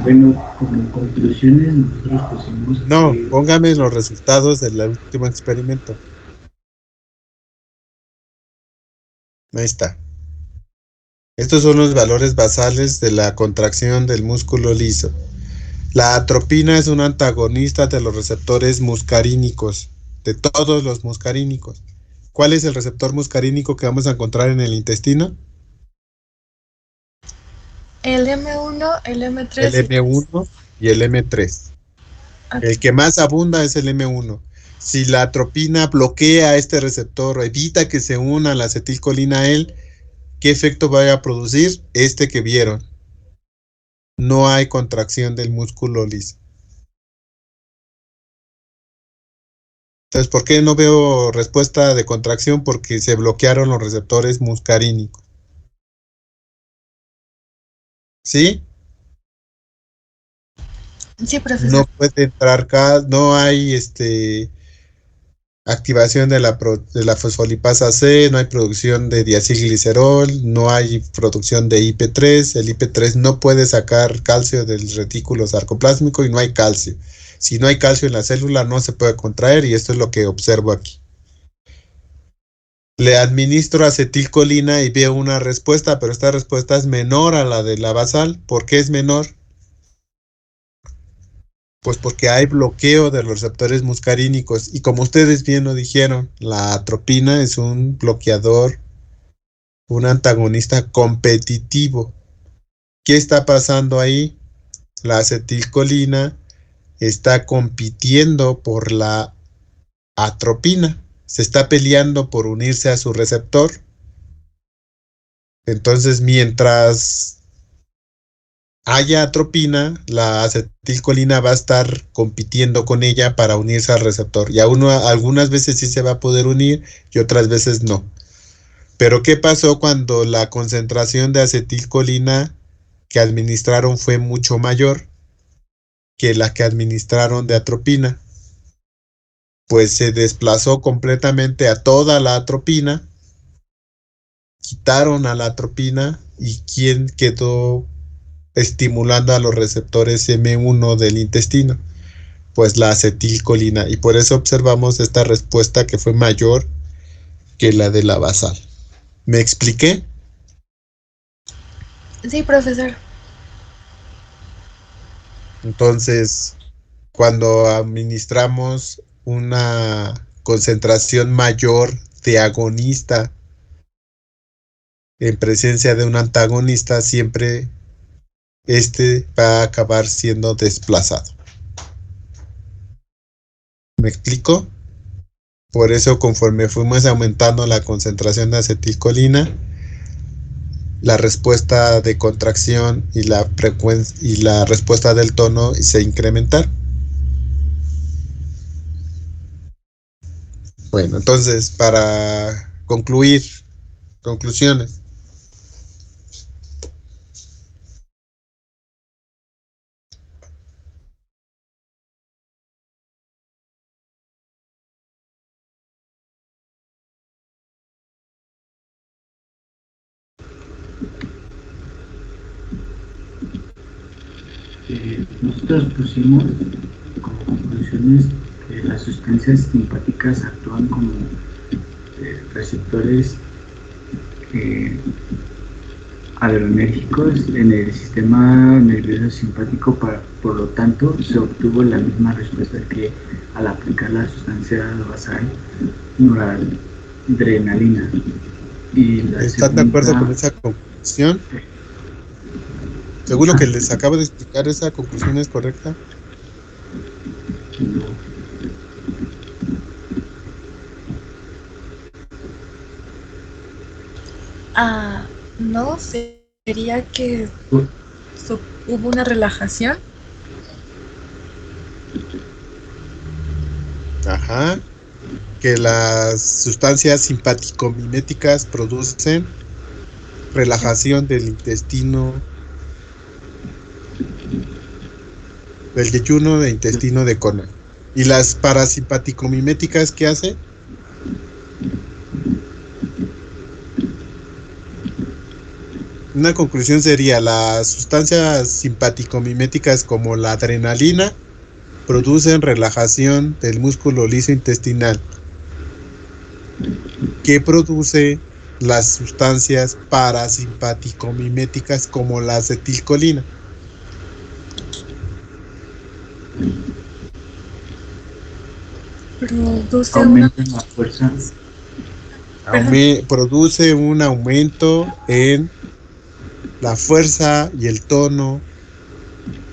Bueno, como conclusiones, nosotros pusimos No, que póngame los resultados del último experimento. Ahí está. Estos son los valores basales de la contracción del músculo liso. La atropina es un antagonista de los receptores muscarínicos, de todos los muscarínicos. ¿Cuál es el receptor muscarínico que vamos a encontrar en el intestino? El M1, el M3 El M1 y el M3. El que más abunda es el M1. Si la atropina bloquea este receptor o evita que se una la acetilcolina a él, ¿qué efecto va a producir? Este que vieron. No hay contracción del músculo liso. Entonces, ¿por qué no veo respuesta de contracción? Porque se bloquearon los receptores muscarínicos. ¿Sí? Sí, profesor. No puede entrar no hay activación de la fosfolipasa C, no hay producción de diacilglicerol, no hay producción de IP3, el IP3 no puede sacar calcio del retículo sarcoplásmico y no hay calcio. Si no hay calcio en la célula no se puede contraer y esto es lo que observo aquí. Le administro acetilcolina y veo una respuesta, pero esta respuesta es menor a la de la basal. ¿Por qué es menor? Pues porque hay bloqueo de los receptores muscarínicos y como ustedes bien lo dijeron, la atropina es un bloqueador, un antagonista competitivo. ¿Qué está pasando ahí? La acetilcolina está compitiendo por la atropina, se está peleando por unirse a su receptor. Entonces, mientras haya atropina, la acetilcolina va a estar compitiendo con ella para unirse al receptor. Y algunas veces sí se va a poder unir y otras veces no. Pero ¿qué pasó cuando la concentración de acetilcolina que administraron fue mucho mayor que la que administraron de atropina? Pues se desplazó completamente a toda la atropina, quitaron a la atropina y ¿quién quedó estimulando a los receptores M1 del intestino? Pues la acetilcolina, y por eso observamos esta respuesta que fue mayor que la de la basal. ¿Me expliqué? Sí, profesor. Entonces, cuando administramos una concentración mayor de agonista en presencia de un antagonista, siempre este va a acabar siendo desplazado. ¿Me explico? Por eso, conforme fuimos aumentando la concentración de acetilcolina, la respuesta de contracción y la frecuencia y la respuesta del tono se incrementaron. Bueno, entonces, para concluir, conclusiones. Nosotros pusimos como conclusiones que las sustancias simpáticas actúan como receptores adrenérgicos en el sistema nervioso simpático, por lo tanto se obtuvo la misma respuesta que al aplicar la sustancia basal noradrenalina. ¿Están de acuerdo con esa conclusión? ¿Seguro que les acabo de explicar esa conclusión es correcta? No, sería que hubo una relajación. Ajá. Que las sustancias simpaticomiméticas producen relajación del intestino, del yeyuno de intestino de conejo. ¿Y las parasimpaticomiméticas qué hace? Una conclusión sería: las sustancias simpaticomiméticas como la adrenalina producen relajación del músculo liso intestinal, que produce las sustancias parasimpaticomiméticas como la acetilcolina. Aumentan la fuerza. Produce un aumento en la fuerza y el tono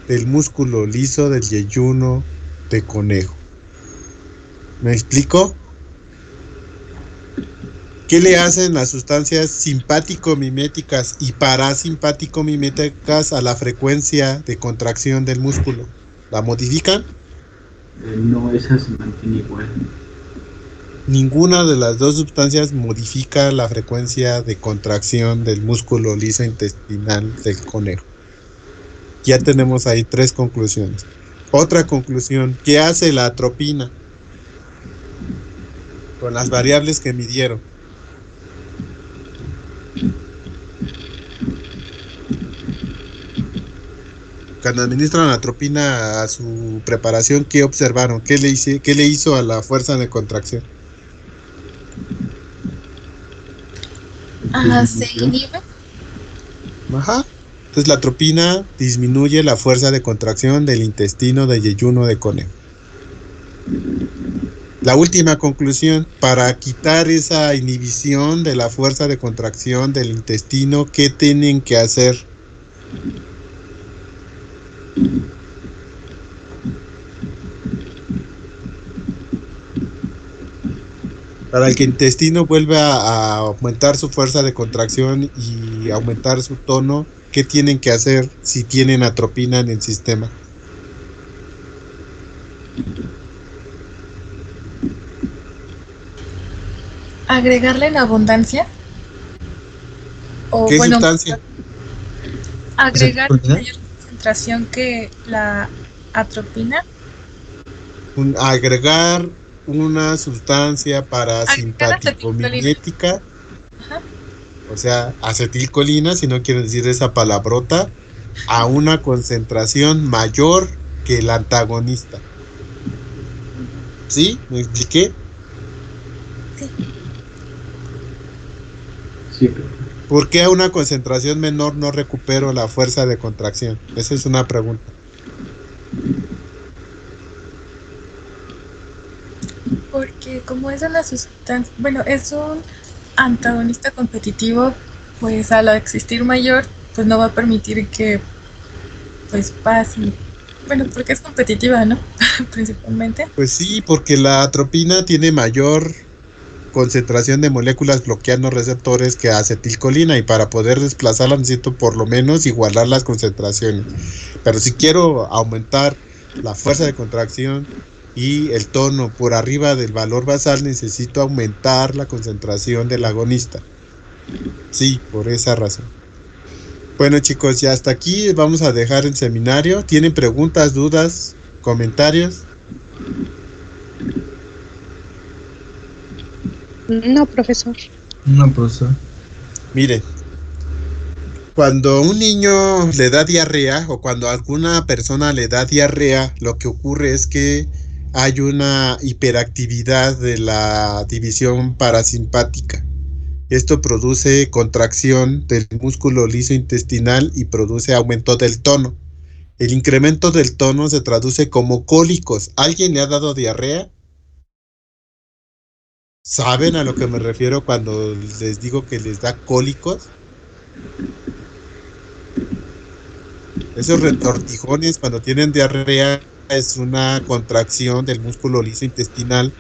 del músculo liso del yeyuno de conejo. ¿Me explico? ¿Qué le hacen las sustancias simpático-miméticas y parasimpático-miméticas a la frecuencia de contracción del músculo? ¿La modifican? No, esa se mantiene igual. Ninguna de las dos sustancias modifica la frecuencia de contracción del músculo liso intestinal del conejo. Ya tenemos ahí 3 conclusiones. Otra conclusión: ¿qué hace la atropina con las variables que midieron? Cuando administran atropina a su preparación, ¿qué observaron? ¿Qué le hizo a la fuerza de contracción? Se inhibe. Ajá. Entonces la atropina disminuye la fuerza de contracción del intestino de yeyuno de conejo. La última conclusión: para quitar esa inhibición de la fuerza de contracción del intestino, ¿qué tienen que hacer? Para que el intestino vuelva a aumentar su fuerza de contracción y aumentar su tono, ¿qué tienen que hacer si tienen atropina en el sistema? ¿Agregarle en abundancia? O ¿Qué sustancia? Agregar mayor concentración que la atropina. Agregar una sustancia parasimpaticomimética, o sea, acetilcolina, si no quiero decir esa palabrota, a una concentración mayor que el antagonista. ¿Sí? ¿Me expliqué? Sí. ¿Por qué a una concentración menor no recupero la fuerza de contracción? Esa es una pregunta. Porque como es una sustancia, es un antagonista competitivo, pues al existir mayor, pues no va a permitir que pues pase. Porque es competitiva, ¿no? Principalmente. Pues sí, porque la atropina tiene mayor concentración de moléculas bloqueando receptores que acetilcolina, y para poder desplazarla necesito por lo menos igualar las concentraciones. Pero si quiero aumentar la fuerza de contracción y el tono por arriba del valor basal, necesito aumentar la concentración del agonista. Sí, por esa razón. Bueno, chicos, ya hasta aquí vamos a dejar el seminario. ¿Tienen preguntas, dudas, comentarios? No, profesor. No, profesor. Miren, Cuando un niño le da diarrea o cuando alguna persona le da diarrea, lo que ocurre es que hay una hiperactividad de la división parasimpática. Esto produce contracción del músculo liso intestinal y produce aumento del tono. El incremento del tono se traduce como cólicos. ¿Alguien le ha dado diarrea? ¿Saben a lo que me refiero cuando les digo que les da cólicos? Esos retortijones cuando tienen diarrea es una contracción del músculo liso intestinal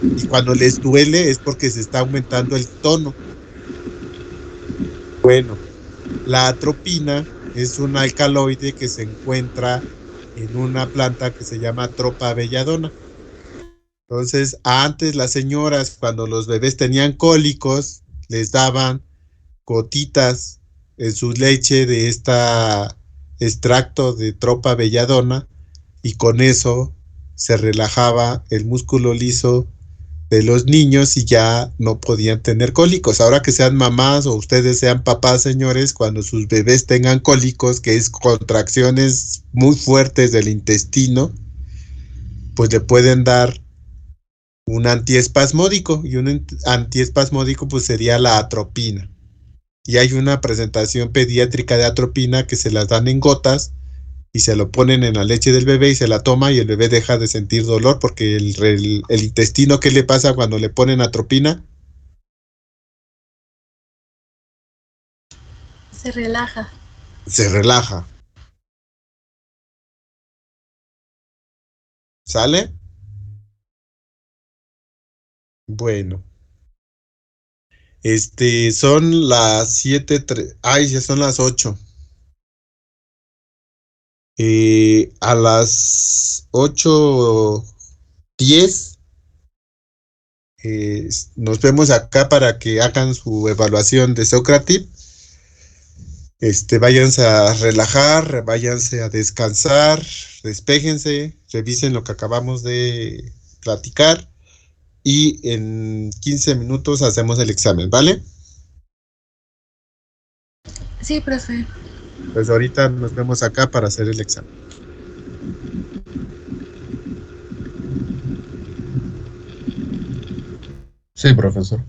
y cuando les duele es porque se está aumentando el tono. Bueno, la atropina es un alcaloide que se encuentra en una planta que se llama Tropa belladona. Entonces, antes las señoras, cuando los bebés tenían cólicos, les daban gotitas en su leche de esta extracto de Tropa belladona y con eso se relajaba el músculo liso de los niños y ya no podían tener cólicos. Ahora que sean mamás o ustedes sean papás, señores, cuando sus bebés tengan cólicos, que es contracciones muy fuertes del intestino, pues le pueden dar un antiespasmódico y un antiespasmódico pues sería la atropina. Y hay una presentación pediátrica de atropina que se las dan en gotas y se lo ponen en la leche del bebé y se la toma y el bebé deja de sentir dolor porque el intestino, ¿qué le pasa cuando le ponen atropina? Se relaja. Se relaja. ¿Sale? Bueno. Son las 7:03. Ay, ya son las 8. A las 8:10 nos vemos acá para que hagan su evaluación de Socrative. Váyanse a relajar, váyanse a descansar, despéjense, revisen lo que acabamos de platicar y en 15 minutos hacemos el examen, ¿vale? Sí, profe. Pues ahorita nos vemos acá para hacer el examen. Sí, profesor.